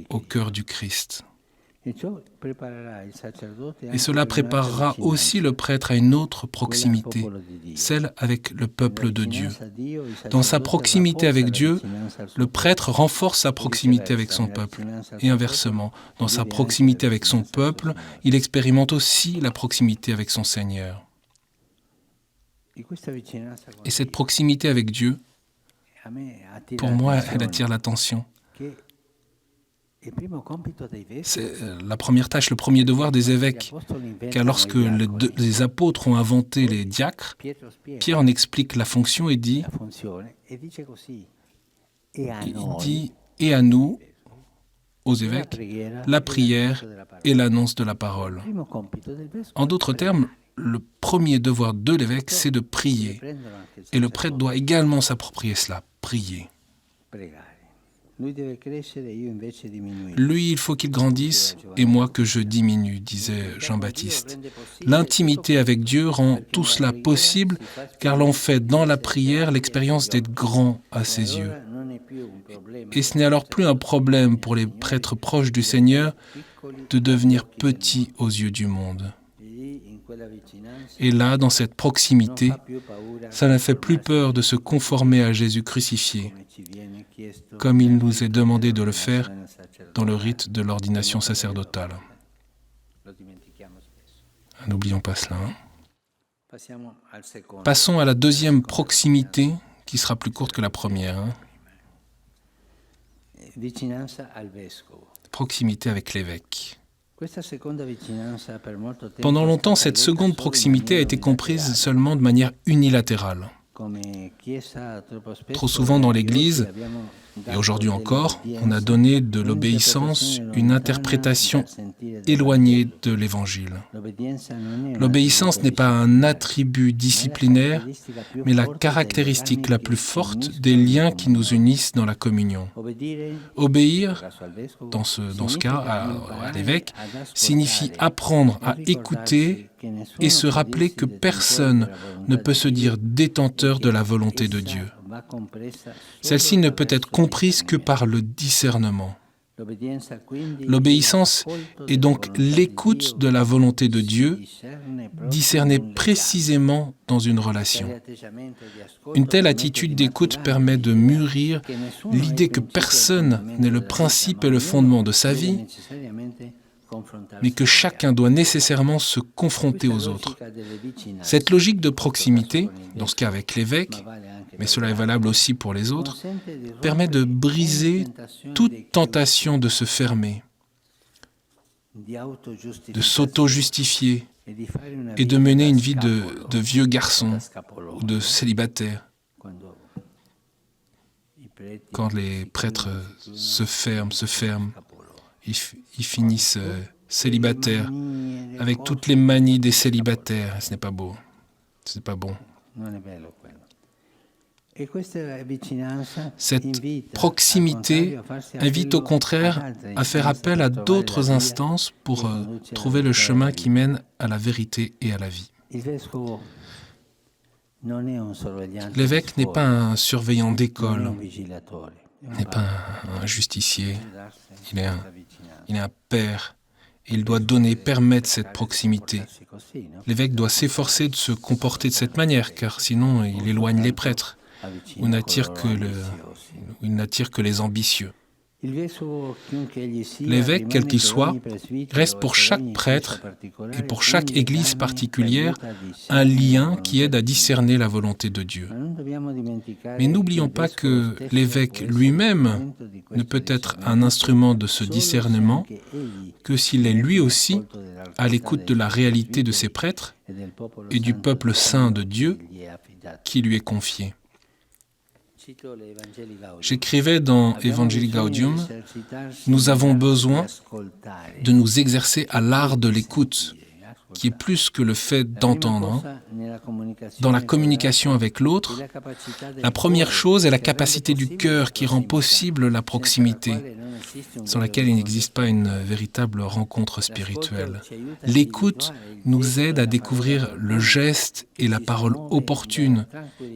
au cœur du Christ. Et cela préparera aussi le prêtre à une autre proximité, celle avec le peuple de Dieu. Dans sa proximité avec Dieu, le prêtre renforce sa proximité avec son peuple. Et inversement, dans sa proximité avec son peuple, il expérimente aussi la proximité avec son Seigneur. Et cette proximité avec Dieu, pour moi, elle attire l'attention. C'est la première tâche, le premier devoir des évêques. Car lorsque les apôtres ont inventé les diacres, Pierre en explique la fonction et dit « Et à nous, aux évêques, la prière et l'annonce de la parole. » En d'autres termes, le premier devoir de l'évêque, c'est de prier. Et le prêtre doit également s'approprier cela, prier. Lui, il faut qu'il grandisse, et moi que je diminue, disait Jean-Baptiste. L'intimité avec Dieu rend tout cela possible, car l'on fait dans la prière l'expérience d'être grand à ses yeux. Et ce n'est alors plus un problème pour les prêtres proches du Seigneur de devenir petits aux yeux du monde. Et là, dans cette proximité, ça ne fait plus peur de se conformer à Jésus crucifié, comme il nous est demandé de le faire dans le rite de l'ordination sacerdotale. N'oublions pas cela. Passons à la deuxième proximité, qui sera plus courte que la première. Proximité avec l'évêque. Pendant longtemps, cette seconde proximité a été comprise seulement de manière unilatérale. Trop souvent dans l'Église, et aujourd'hui encore, on a donné de l'obéissance une interprétation éloignée de l'Évangile. L'obéissance n'est pas un attribut disciplinaire, mais la caractéristique la plus forte des liens qui nous unissent dans la communion. Obéir, dans ce cas, à l'évêque, signifie apprendre à écouter et se rappeler que personne ne peut se dire détenteur de la volonté de Dieu. Celle-ci ne peut être comprise que par le discernement. L'obéissance est donc l'écoute de la volonté de Dieu, discernée précisément dans une relation. Une telle attitude d'écoute permet de mûrir l'idée que personne n'est le principe et le fondement de sa vie, mais que chacun doit nécessairement se confronter aux autres. Cette logique de proximité, dans ce cas avec l'évêque, mais cela est valable aussi pour les autres, permet de briser toute tentation de se fermer, de s'auto-justifier et de mener une vie de vieux garçon ou de célibataire. Quand les prêtres se ferment, ils finissent célibataires, avec toutes les manies des célibataires. Ce n'est pas beau, ce n'est pas bon. Cette proximité invite au contraire à faire appel à d'autres instances pour trouver le chemin qui mène à la vérité et à la vie. L'évêque n'est pas un surveillant d'école, n'est pas un justicier, il est un père et il doit permettre cette proximité. L'évêque doit s'efforcer de se comporter de cette manière, car sinon il éloigne les prêtres. Il n'attire que les ambitieux. L'évêque, quel qu'il soit, reste pour chaque prêtre et pour chaque église particulière un lien qui aide à discerner la volonté de Dieu. Mais n'oublions pas que l'évêque lui-même ne peut être un instrument de ce discernement que s'il est lui aussi à l'écoute de la réalité de ses prêtres et du peuple saint de Dieu qui lui est confié. J'écrivais dans Evangelii Gaudium, nous avons besoin de nous exercer à l'art de l'écoute, qui est plus que le fait d'entendre. Dans la communication avec l'autre, la première chose est la capacité du cœur qui rend possible la proximité, sans laquelle il n'existe pas une véritable rencontre spirituelle. L'écoute nous aide à découvrir le geste et la parole opportune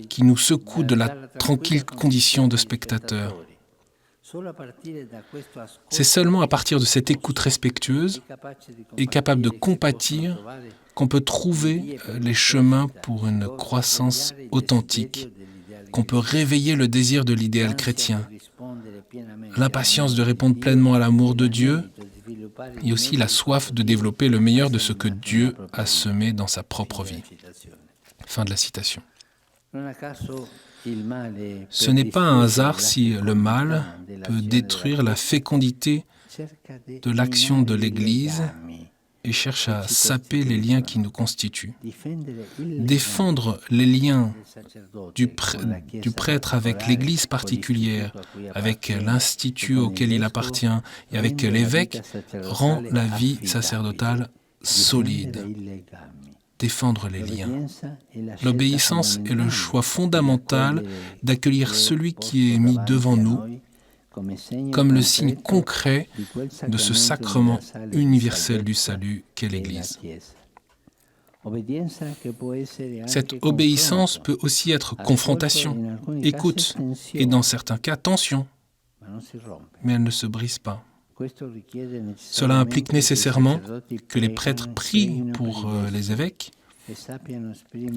qui nous secouent de la tranquille condition de spectateur. C'est seulement à partir de cette écoute respectueuse et capable de compatir qu'on peut trouver les chemins pour une croissance authentique, qu'on peut réveiller le désir de l'idéal chrétien, l'impatience de répondre pleinement à l'amour de Dieu et aussi la soif de développer le meilleur de ce que Dieu a semé dans sa propre vie. Fin de la citation. Ce n'est pas un hasard si le mal peut détruire la fécondité de l'action de l'Église et cherche à saper les liens qui nous constituent. Défendre les liens du prêtre avec l'Église particulière, avec l'institut auquel il appartient et avec l'évêque rend la vie sacerdotale solide. Défendre les liens. L'obéissance est le choix fondamental d'accueillir celui qui est mis devant nous comme le signe concret de ce sacrement universel du salut qu'est l'Église. Cette obéissance peut aussi être confrontation, écoute et dans certains cas tension, mais elle ne se brise pas. Cela implique nécessairement que les prêtres prient pour les évêques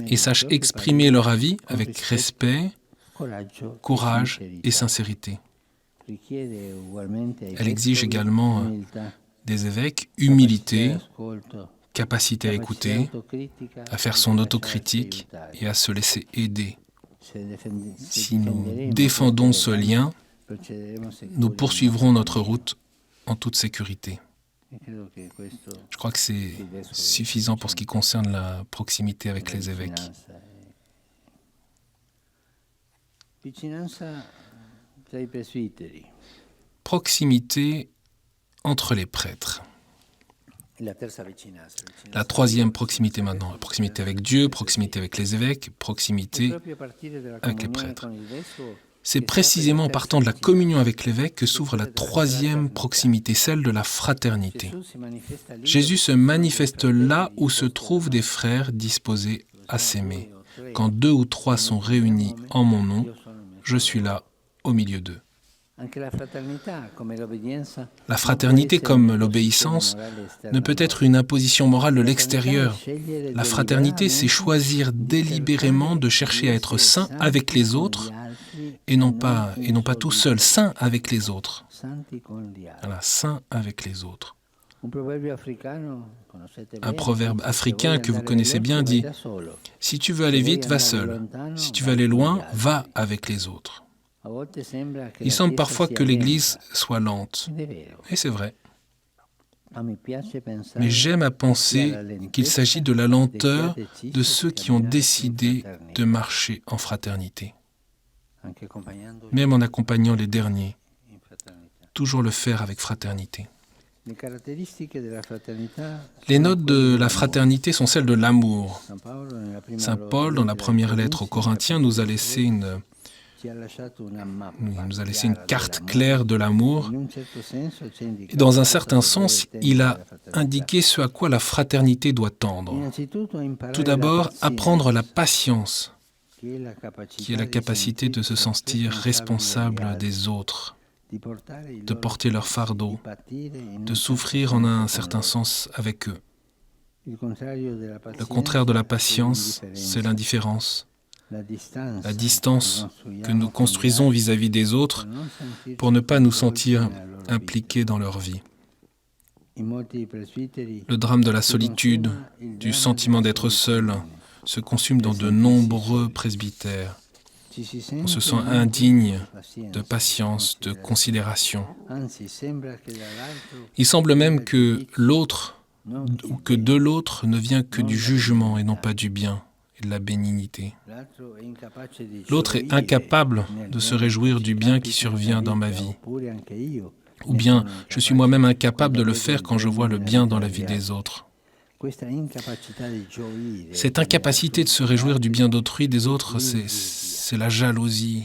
et sachent exprimer leur avis avec respect, courage et sincérité. Elle exige également des évêques humilité, capacité à écouter, à faire son autocritique et à se laisser aider. Si nous défendons ce lien, nous poursuivrons notre route en toute sécurité. Je crois que c'est suffisant pour ce qui concerne la proximité avec les évêques. Proximité entre les prêtres. La troisième proximité maintenant, la proximité avec Dieu, proximité avec les évêques, proximité avec les prêtres. C'est précisément en partant de la communion avec l'évêque que s'ouvre la troisième proximité, celle de la fraternité. Jésus se manifeste là où se trouvent des frères disposés à s'aimer. Quand 2 ou 3 sont réunis en mon nom, je suis là au milieu d'eux. La fraternité, comme l'obéissance, ne peut être une imposition morale de l'extérieur. La fraternité, c'est choisir délibérément de chercher à être saint avec les autres et non pas tout seul, saint avec les autres. Voilà, saint avec les autres. Un proverbe africain que vous connaissez bien dit « Si tu veux aller vite, va seul. Si tu veux aller loin, va avec les autres. » Il semble parfois que l'Église soit lente. Et c'est vrai. Mais j'aime à penser qu'il s'agit de la lenteur de ceux qui ont décidé de marcher en fraternité. Même en accompagnant les derniers. Toujours le faire avec fraternité. Les notes de la fraternité sont celles de l'amour. Saint Paul, dans la première lettre aux Corinthiens, nous a laissé une carte claire de l'amour. Et dans un certain sens, il a indiqué ce à quoi la fraternité doit tendre. Tout d'abord, apprendre la patience, qui est la capacité de se sentir responsable des autres, de porter leur fardeau, de souffrir en un certain sens avec eux. Le contraire de la patience, c'est l'indifférence. La distance que nous construisons vis-à-vis des autres pour ne pas nous sentir impliqués dans leur vie. Le drame de la solitude, du sentiment d'être seul, se consume dans de nombreux presbytères. On se sent indigne de patience, de considération. Il semble même que l'autre, ou que de l'autre, ne vient que du jugement et non pas du bien. et de la bénignité. L'autre est incapable de se réjouir du bien qui survient dans ma vie. Ou bien, je suis moi-même incapable de le faire quand je vois le bien dans la vie des autres. Cette incapacité de se réjouir du bien d'autrui, des autres, c'est la jalousie,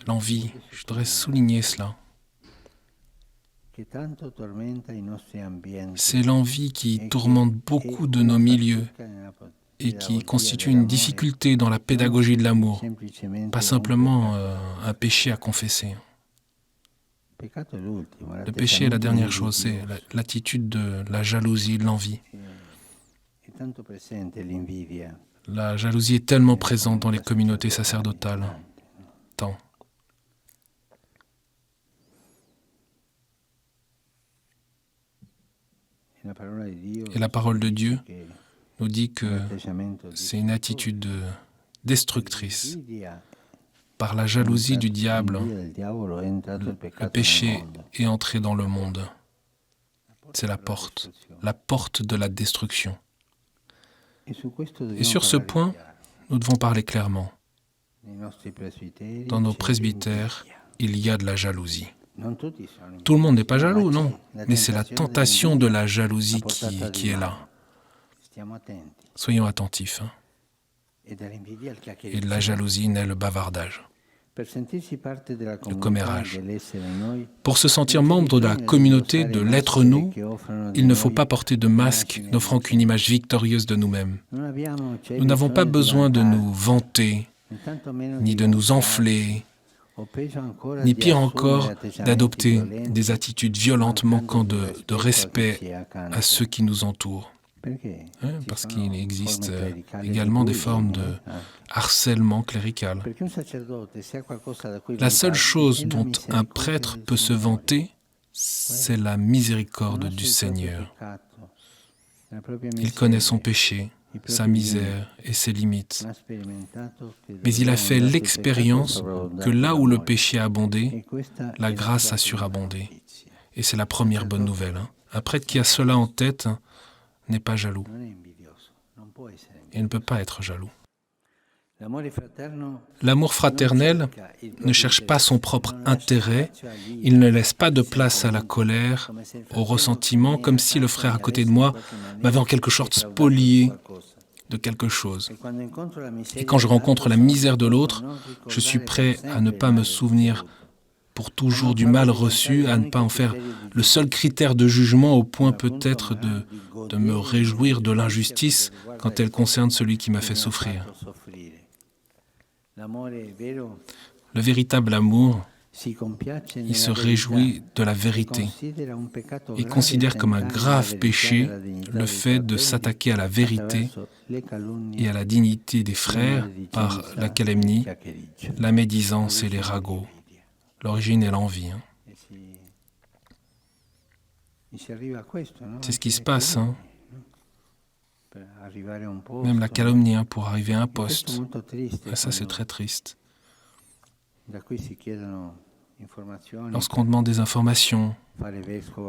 l'envie. Je voudrais souligner cela. C'est l'envie qui tourmente beaucoup de nos milieux et qui constitue une difficulté dans la pédagogie de l'amour, pas simplement un péché à confesser. Le péché est la dernière chose, c'est l'attitude de la jalousie, de l'envie. La jalousie est tellement présente dans les communautés sacerdotales. Tant. Et la parole de Dieu nous dit que c'est une attitude destructrice. Par la jalousie du diable, le péché est entré dans le monde. C'est la porte de la destruction. Et sur ce point, nous devons parler clairement. Dans nos presbytères, il y a de la jalousie. Tout le monde n'est pas jaloux, non, mais c'est la tentation de la jalousie qui est là. Soyons attentifs. Et de la jalousie naît le bavardage, le commérage. Pour se sentir membre de la communauté de l'être nous, il ne faut pas porter de masque n'offrant qu'une image victorieuse de nous-mêmes. Nous n'avons pas besoin de nous vanter, ni de nous enfler, ni pire encore, d'adopter des attitudes violentes manquant de respect à ceux qui nous entourent. Parce qu'il existe également des formes de harcèlement clérical. La seule chose dont un prêtre peut se vanter, c'est la miséricorde du Seigneur. Il connaît son péché, sa misère et ses limites. Mais il a fait l'expérience que là où le péché a abondé, la grâce a surabondé. Et c'est la première bonne nouvelle. Un prêtre qui a cela en tête n'est pas jaloux. Il ne peut pas être jaloux. L'amour fraternel ne cherche pas son propre intérêt, il ne laisse pas de place à la colère, au ressentiment, comme si le frère à côté de moi m'avait en quelque sorte spolié de quelque chose. Et quand je rencontre la misère de l'autre, je suis prêt à ne pas me souvenir pour toujours du mal reçu, à ne pas en faire le seul critère de jugement, au point peut-être de me réjouir de l'injustice quand elle concerne celui qui m'a fait souffrir. Le véritable amour, il se réjouit de la vérité. Il considère comme un grave péché le fait de s'attaquer à la vérité et à la dignité des frères par la calomnie, la médisance et les ragots. L'origine est l'envie. C'est ce qui se passe. Même la calomnie pour arriver à un poste. Et ça, c'est très triste. Lorsqu'on demande des informations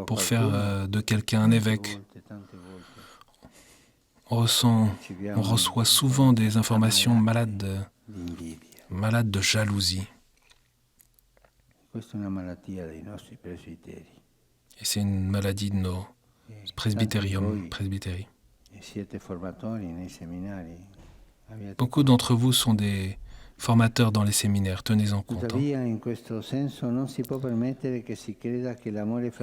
pour faire de quelqu'un un évêque, on reçoit souvent des informations malades de jalousie. Et c'est une maladie de nos presbytéries. Beaucoup d'entre vous sont des formateurs dans les séminaires, tenez-en compte.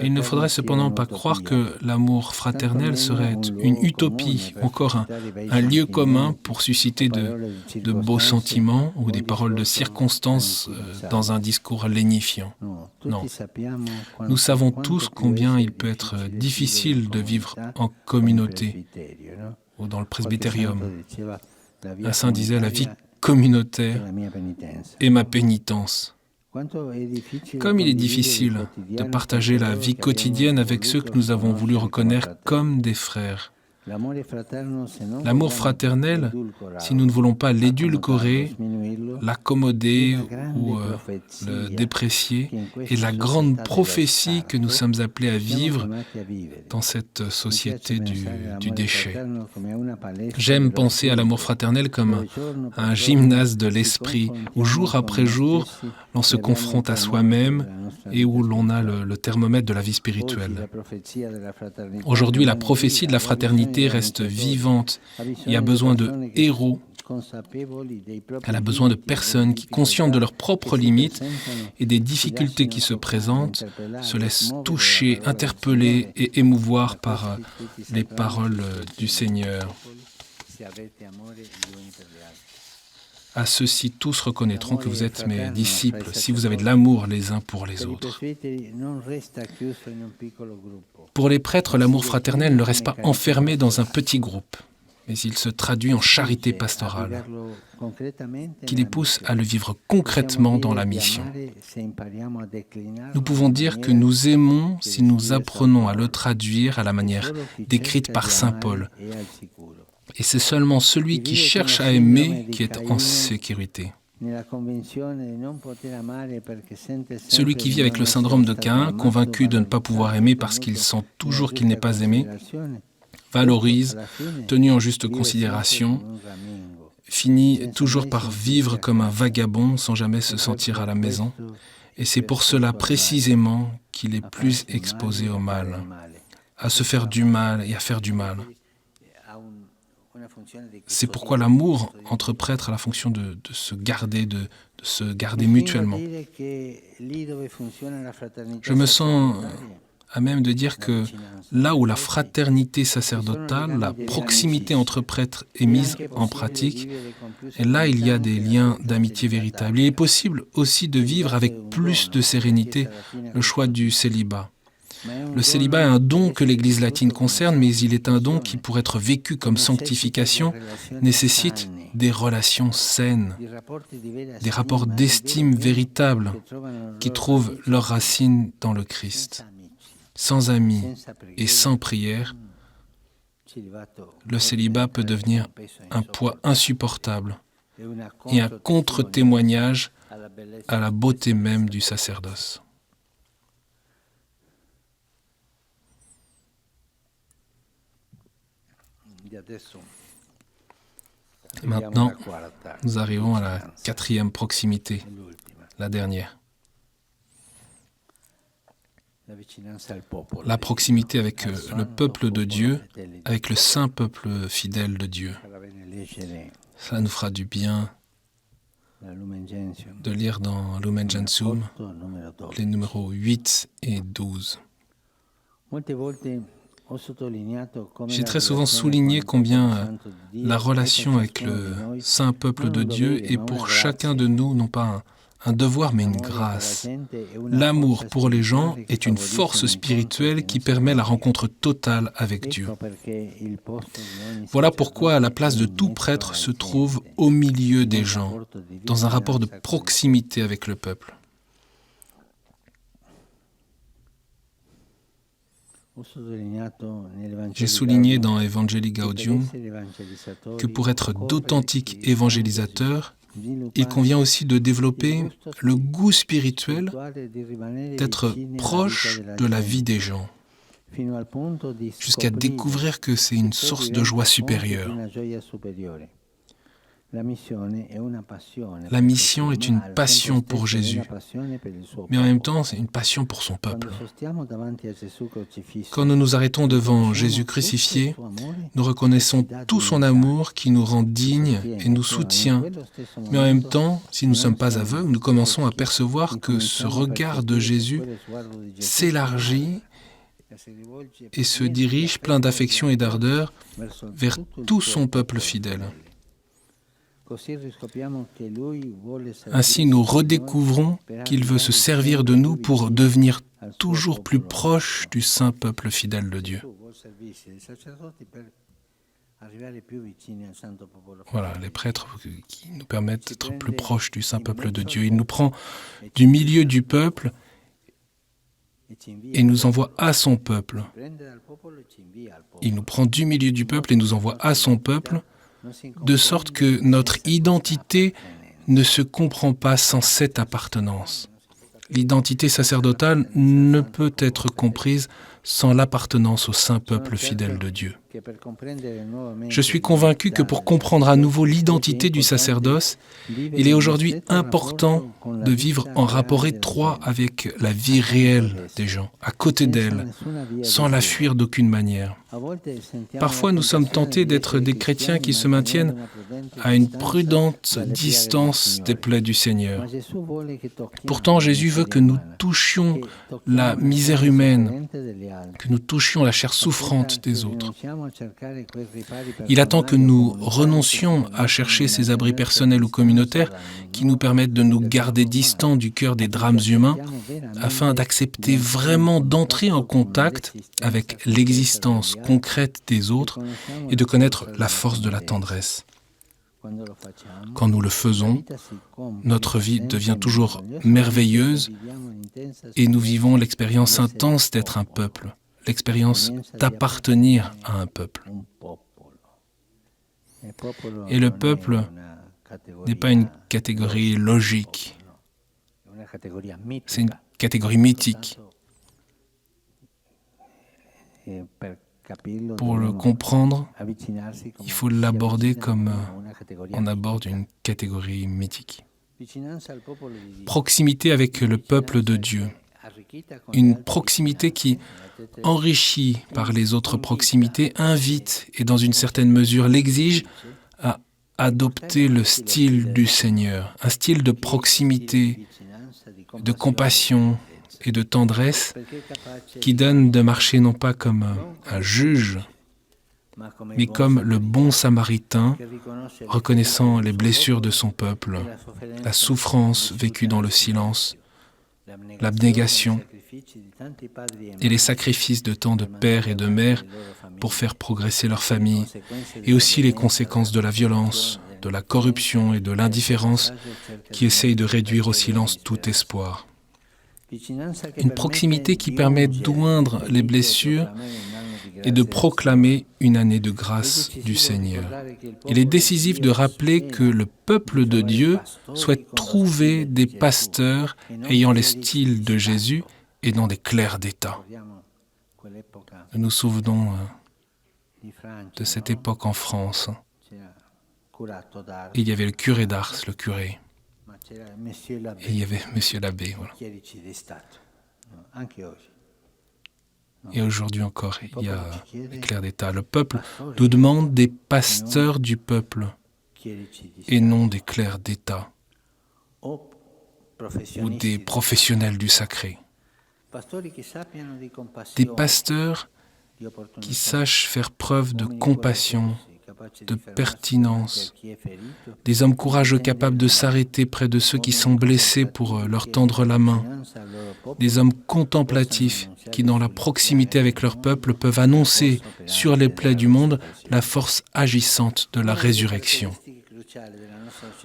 Il ne faudrait cependant pas croire que l'amour fraternel serait une utopie, encore un lieu commun pour susciter de beaux sentiments ou des paroles de circonstance dans un discours lénifiant. Non. Nous savons tous combien il peut être difficile de vivre en communauté ou dans le presbytérium. Un saint disait « la vie communautaire et ma pénitence ». Comme il est difficile de partager la vie quotidienne avec ceux que nous avons voulu reconnaître comme des frères. L'amour fraternel, si nous ne voulons pas l'édulcorer, l'accommoder ou le déprécier, est la grande prophétie que nous sommes appelés à vivre dans cette société du déchet. J'aime penser à l'amour fraternel comme un gymnase de l'esprit, où jour après jour, l'on se confronte à soi-même et où l'on a le thermomètre de la vie spirituelle. Aujourd'hui, la prophétie de la fraternité reste vivante. Il y a besoin de héros. Elle a besoin de personnes qui, conscientes de leurs propres limites et des difficultés qui se présentent, se laissent toucher, interpeller et émouvoir par les paroles du Seigneur. À ceux-ci, tous reconnaîtront que vous êtes mes disciples, si vous avez de l'amour les uns pour les autres. Pour les prêtres, l'amour fraternel ne reste pas enfermé dans un petit groupe, mais il se traduit en charité pastorale, qui les pousse à le vivre concrètement dans la mission. Nous pouvons dire que nous aimons si nous apprenons à le traduire à la manière décrite par saint Paul. Et c'est seulement celui qui cherche à aimer qui est en sécurité. Celui qui vit avec le syndrome de Caïn, convaincu de ne pas pouvoir aimer parce qu'il sent toujours qu'il n'est pas aimé, valorise, tenu en juste considération, finit toujours par vivre comme un vagabond sans jamais se sentir à la maison. Et c'est pour cela précisément qu'il est plus exposé au mal, à se faire du mal et à faire du mal. C'est pourquoi l'amour entre prêtres a la fonction de se garder mutuellement. Je me sens à même de dire que là où la fraternité sacerdotale, la proximité entre prêtres est mise en pratique, et là il y a des liens d'amitié véritables. Il est possible aussi de vivre avec plus de sérénité le choix du célibat. Le célibat est un don que l'Église latine concerne, mais il est un don qui, pour être vécu comme sanctification, nécessite des relations saines, des rapports d'estime véritables qui trouvent leurs racines dans le Christ. Sans amis et sans prière, le célibat peut devenir un poids insupportable et un contre-témoignage à la beauté même du sacerdoce. Maintenant, nous arrivons à la 4e proximité, la dernière. La proximité avec le peuple de Dieu, avec le saint peuple fidèle de Dieu. Ça nous fera du bien de lire dans Lumen Gentium les numéros 8 et 12. J'ai très souvent souligné combien la relation avec le saint peuple de Dieu est pour chacun de nous non pas un devoir mais une grâce. L'amour pour les gens est une force spirituelle qui permet la rencontre totale avec Dieu. Voilà pourquoi la place de tout prêtre se trouve au milieu des gens, dans un rapport de proximité avec le peuple. J'ai souligné dans Evangelii Gaudium que pour être d'authentiques évangélisateurs, il convient aussi de développer le goût spirituel d'être proche de la vie des gens, jusqu'à découvrir que c'est une source de joie supérieure. La mission est une passion pour Jésus, mais en même temps, c'est une passion pour son peuple. Quand nous nous arrêtons devant Jésus crucifié, nous reconnaissons tout son amour qui nous rend dignes et nous soutient. Mais en même temps, si nous ne sommes pas aveugles, nous commençons à percevoir que ce regard de Jésus s'élargit et se dirige plein d'affection et d'ardeur vers tout son peuple fidèle. Ainsi, nous redécouvrons qu'il veut se servir de nous pour devenir toujours plus proche du saint peuple fidèle de Dieu. Voilà, les prêtres qui nous permettent d'être plus proches du saint peuple de Dieu. Il nous prend du milieu du peuple et nous envoie à son peuple. Il nous prend du milieu du peuple et nous envoie à son peuple, de sorte que notre identité ne se comprend pas sans cette appartenance. L'identité sacerdotale ne peut être comprise sans l'appartenance au saint peuple fidèle de Dieu. Je suis convaincu que pour comprendre à nouveau l'identité du sacerdoce, il est aujourd'hui important de vivre en rapport étroit avec la vie réelle des gens, à côté d'elle, sans la fuir d'aucune manière. Parfois, nous sommes tentés d'être des chrétiens qui se maintiennent à une prudente distance des plaies du Seigneur. Pourtant, Jésus veut que nous touchions la misère humaine, que nous touchions la chair souffrante des autres. Il attend que nous renoncions à chercher ces abris personnels ou communautaires qui nous permettent de nous garder distants du cœur des drames humains afin d'accepter vraiment d'entrer en contact avec l'existence concrète des autres et de connaître la force de la tendresse. Quand nous le faisons, notre vie devient toujours merveilleuse et nous vivons l'expérience intense d'être un peuple, l'expérience d'appartenir à un peuple. Et le peuple n'est pas une catégorie logique, c'est une catégorie mythique. Pour le comprendre, il faut l'aborder comme on aborde une catégorie mythique. Proximité avec le peuple de Dieu. Une proximité qui, enrichie par les autres proximités, invite et dans une certaine mesure l'exige à adopter le style du Seigneur, un style de proximité, de compassion et de tendresse qui donne de marcher non pas comme un juge, mais comme le bon samaritain, reconnaissant les blessures de son peuple, la souffrance vécue dans le silence, l'abnégation et les sacrifices de tant de pères et de mères pour faire progresser leur famille, et aussi les conséquences de la violence, de la corruption et de l'indifférence qui essayent de réduire au silence tout espoir. Une proximité qui permet d'oindre les blessures et de proclamer une année de grâce du Seigneur. Il est décisif de rappeler que le peuple de Dieu souhaite trouver des pasteurs ayant les styles de Jésus et non des clercs d'État. Nous nous souvenons de cette époque en France. Il y avait le curé d'Ars, le curé. Et il y avait Monsieur l'abbé. Voilà. Et aujourd'hui encore, il y a les clercs d'État. Le peuple nous demande des pasteurs du peuple et non des clercs d'État ou des professionnels du sacré. Des pasteurs qui sachent faire preuve de compassion, de pertinence, des hommes courageux capables de s'arrêter près de ceux qui sont blessés pour leur tendre la main, des hommes contemplatifs qui, dans la proximité avec leur peuple, peuvent annoncer sur les plaies du monde la force agissante de la résurrection.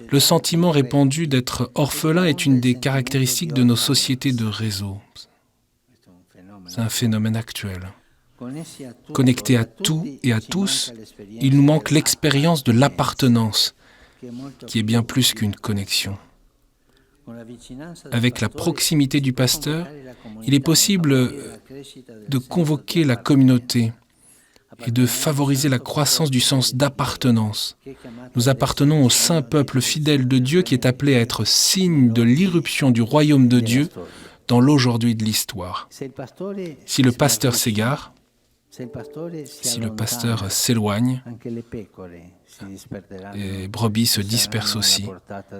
Le sentiment répandu d'être orphelin est une des caractéristiques de nos sociétés de réseau. C'est un phénomène actuel. Connectés à tout et à tous, il nous manque l'expérience de l'appartenance, qui est bien plus qu'une connexion. Avec la proximité du pasteur, il est possible de convoquer la communauté et de favoriser la croissance du sens d'appartenance. Nous appartenons au saint peuple fidèle de Dieu qui est appelé à être signe de l'irruption du royaume de Dieu dans l'aujourd'hui de l'histoire. Si le pasteur s'égare, si le pasteur s'éloigne, les brebis se dispersent aussi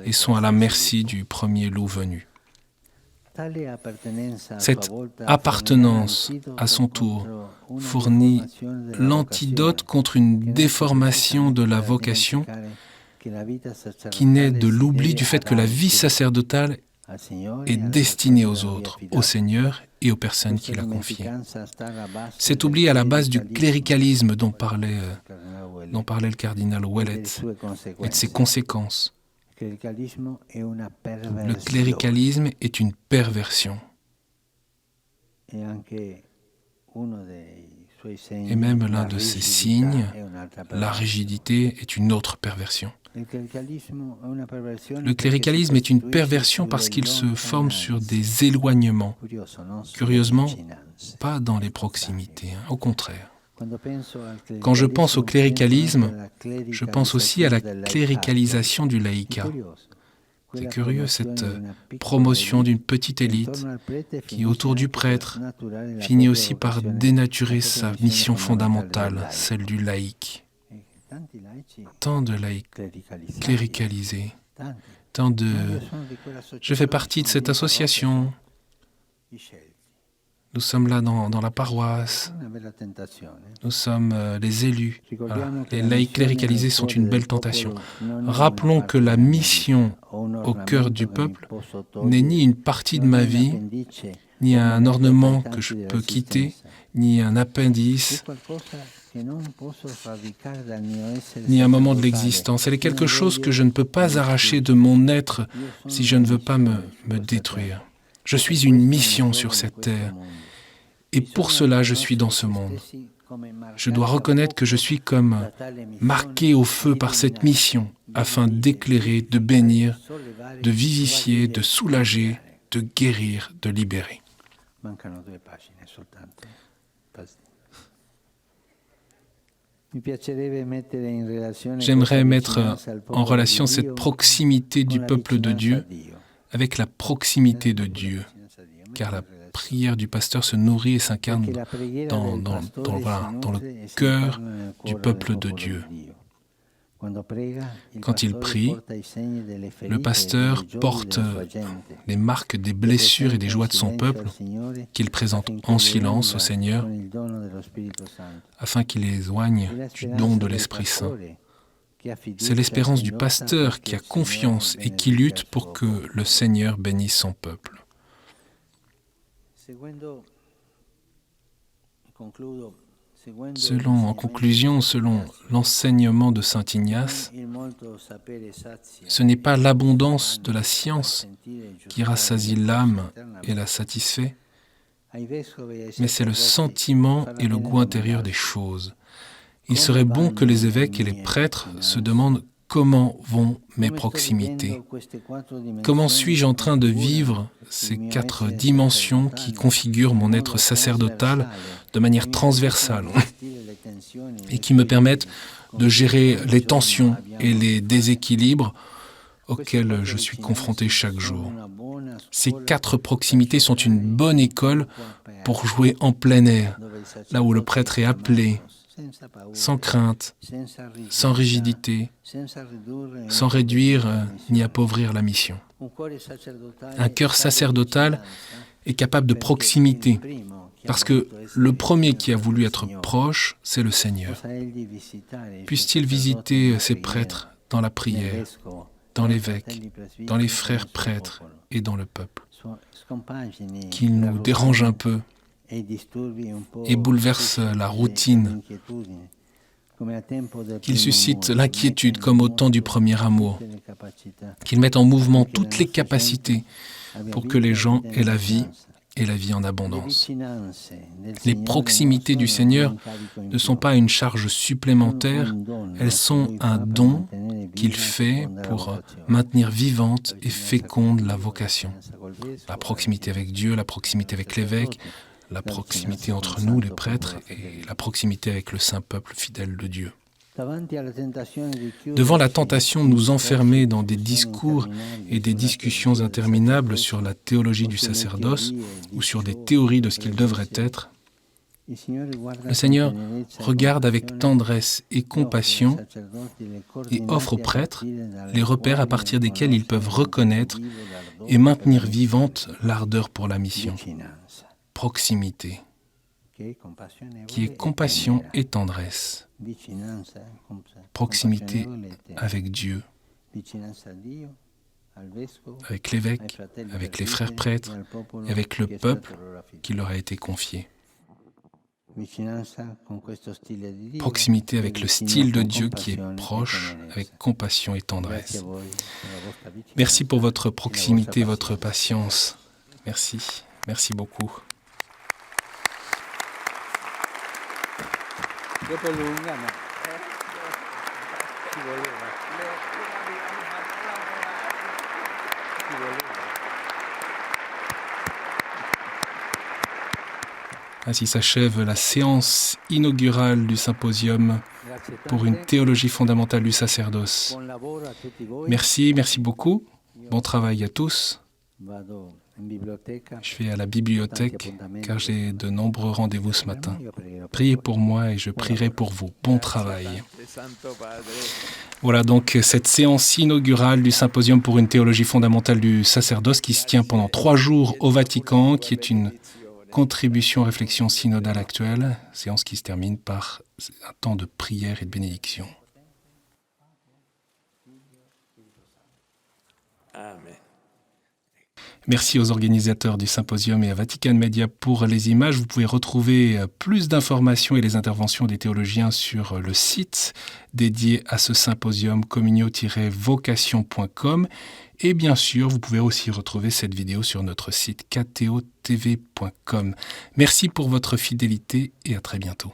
et sont à la merci du premier loup venu. Cette appartenance, à son tour, fournit l'antidote contre une déformation de la vocation qui naît de l'oubli du fait que la vie sacerdotale est destinée aux autres, au Seigneur et aux personnes qui l'a confiée. Cet oubli est à la base du cléricalisme dont parlait le cardinal Ouellet et de ses conséquences. Le cléricalisme est une perversion. Et même l'un de ces signes, la rigidité, est une autre perversion. Le cléricalisme est une perversion parce qu'il se forme sur des éloignements. Curieusement, pas dans les proximités, au contraire. Quand je pense au cléricalisme, je pense aussi à la cléricalisation du laïcat. C'est curieux, cette promotion d'une petite élite qui, autour du prêtre, finit aussi par dénaturer sa mission fondamentale, celle du laïc. Tant de laïcs cléricalisés, tant de... Je fais partie de cette association. Nous sommes là dans la paroisse. Nous sommes les élus. Voilà. Les laïcs cléricalisés sont une belle tentation. Rappelons que la mission au cœur du peuple n'est ni une partie de ma vie, ni un ornement que je peux quitter, ni un appendice, ni un moment de l'existence. Elle est quelque chose que je ne peux pas arracher de mon être si je ne veux pas me détruire. Je suis une mission sur cette terre. Et pour cela, je suis dans ce monde. Je dois reconnaître que je suis comme marqué au feu par cette mission, afin d'éclairer, de bénir, de vivifier, de soulager, de guérir, de libérer. J'aimerais mettre en relation cette proximité du peuple de Dieu avec la proximité de Dieu, car la prière du pasteur se nourrit et s'incarne dans le cœur du peuple de Dieu. Quand il prie, le pasteur porte les marques des blessures et des joies de son peuple qu'il présente en silence au Seigneur afin qu'il les éloigne du don de l'Esprit Saint. C'est l'espérance du pasteur qui a confiance et qui lutte pour que le Seigneur bénisse son peuple. En conclusion, selon l'enseignement de saint Ignace, ce n'est pas l'abondance de la science qui rassasie l'âme et la satisfait, mais c'est le sentiment et le goût intérieur des choses. Il serait bon que les évêques et les prêtres se demandent comment vont mes proximités. Comment suis-je en train de vivre ces 4 dimensions qui configurent mon être sacerdotal de manière transversale et qui me permettent de gérer les tensions et les déséquilibres auxquels je suis confronté chaque jour. Ces 4 proximités sont une bonne école pour jouer en plein air, là où le prêtre est appelé, sans crainte, sans rigidité, sans réduire ni appauvrir la mission. Un cœur sacerdotal est capable de proximité, parce que le premier qui a voulu être proche, c'est le Seigneur. Puisse-t-il visiter ses prêtres dans la prière, dans l'évêque, dans les frères prêtres et dans le peuple, qu'il nous dérange un peu et bouleverse la routine, qu'il suscite l'inquiétude comme au temps du premier amour, qu'il mette en mouvement toutes les capacités pour que les gens aient la vie et la vie en abondance. Les proximités du Seigneur ne sont pas une charge supplémentaire, elles sont un don qu'il fait pour maintenir vivante et féconde la vocation. La proximité avec Dieu, la proximité avec l'évêque, la proximité entre nous, les prêtres, et la proximité avec le saint peuple fidèle de Dieu. Devant la tentation de nous enfermer dans des discours et des discussions interminables sur la théologie du sacerdoce ou sur des théories de ce qu'il devrait être, le Seigneur regarde avec tendresse et compassion et offre aux prêtres les repères à partir desquels ils peuvent reconnaître et maintenir vivante l'ardeur pour la mission. Proximité, qui est compassion et tendresse. Proximité avec Dieu, avec l'évêque, avec les frères prêtres, et avec le peuple qui leur a été confié. Proximité avec le style de Dieu qui est proche, avec compassion et tendresse. Merci pour votre proximité, votre patience. Merci, merci beaucoup. Dopo lunga, ma ci voleva. Ci voleva. Ainsi s'achève la séance inaugurale du symposium pour une théologie fondamentale du sacerdoce. Buon lavoro a tutti voi. Merci beaucoup. Bon travail à tous. Vado in biblioteca. Je vais à la bibliothèque car j'ai de nombreux rendez-vous ce matin. Priez pour moi et je prierai pour vous. Bon travail. Voilà donc cette séance inaugurale du Symposium pour une théologie fondamentale du sacerdoce qui se tient pendant 3 jours au Vatican, qui est une contribution réflexion synodale actuelle, séance qui se termine par un temps de prière et de bénédiction. Amen. Merci aux organisateurs du symposium et à Vatican Media pour les images. Vous pouvez retrouver plus d'informations et les interventions des théologiens sur le site dédié à ce symposium communio-vocation.com. Et bien sûr, vous pouvez aussi retrouver cette vidéo sur notre site kto.tv.com. Merci pour votre fidélité et à très bientôt.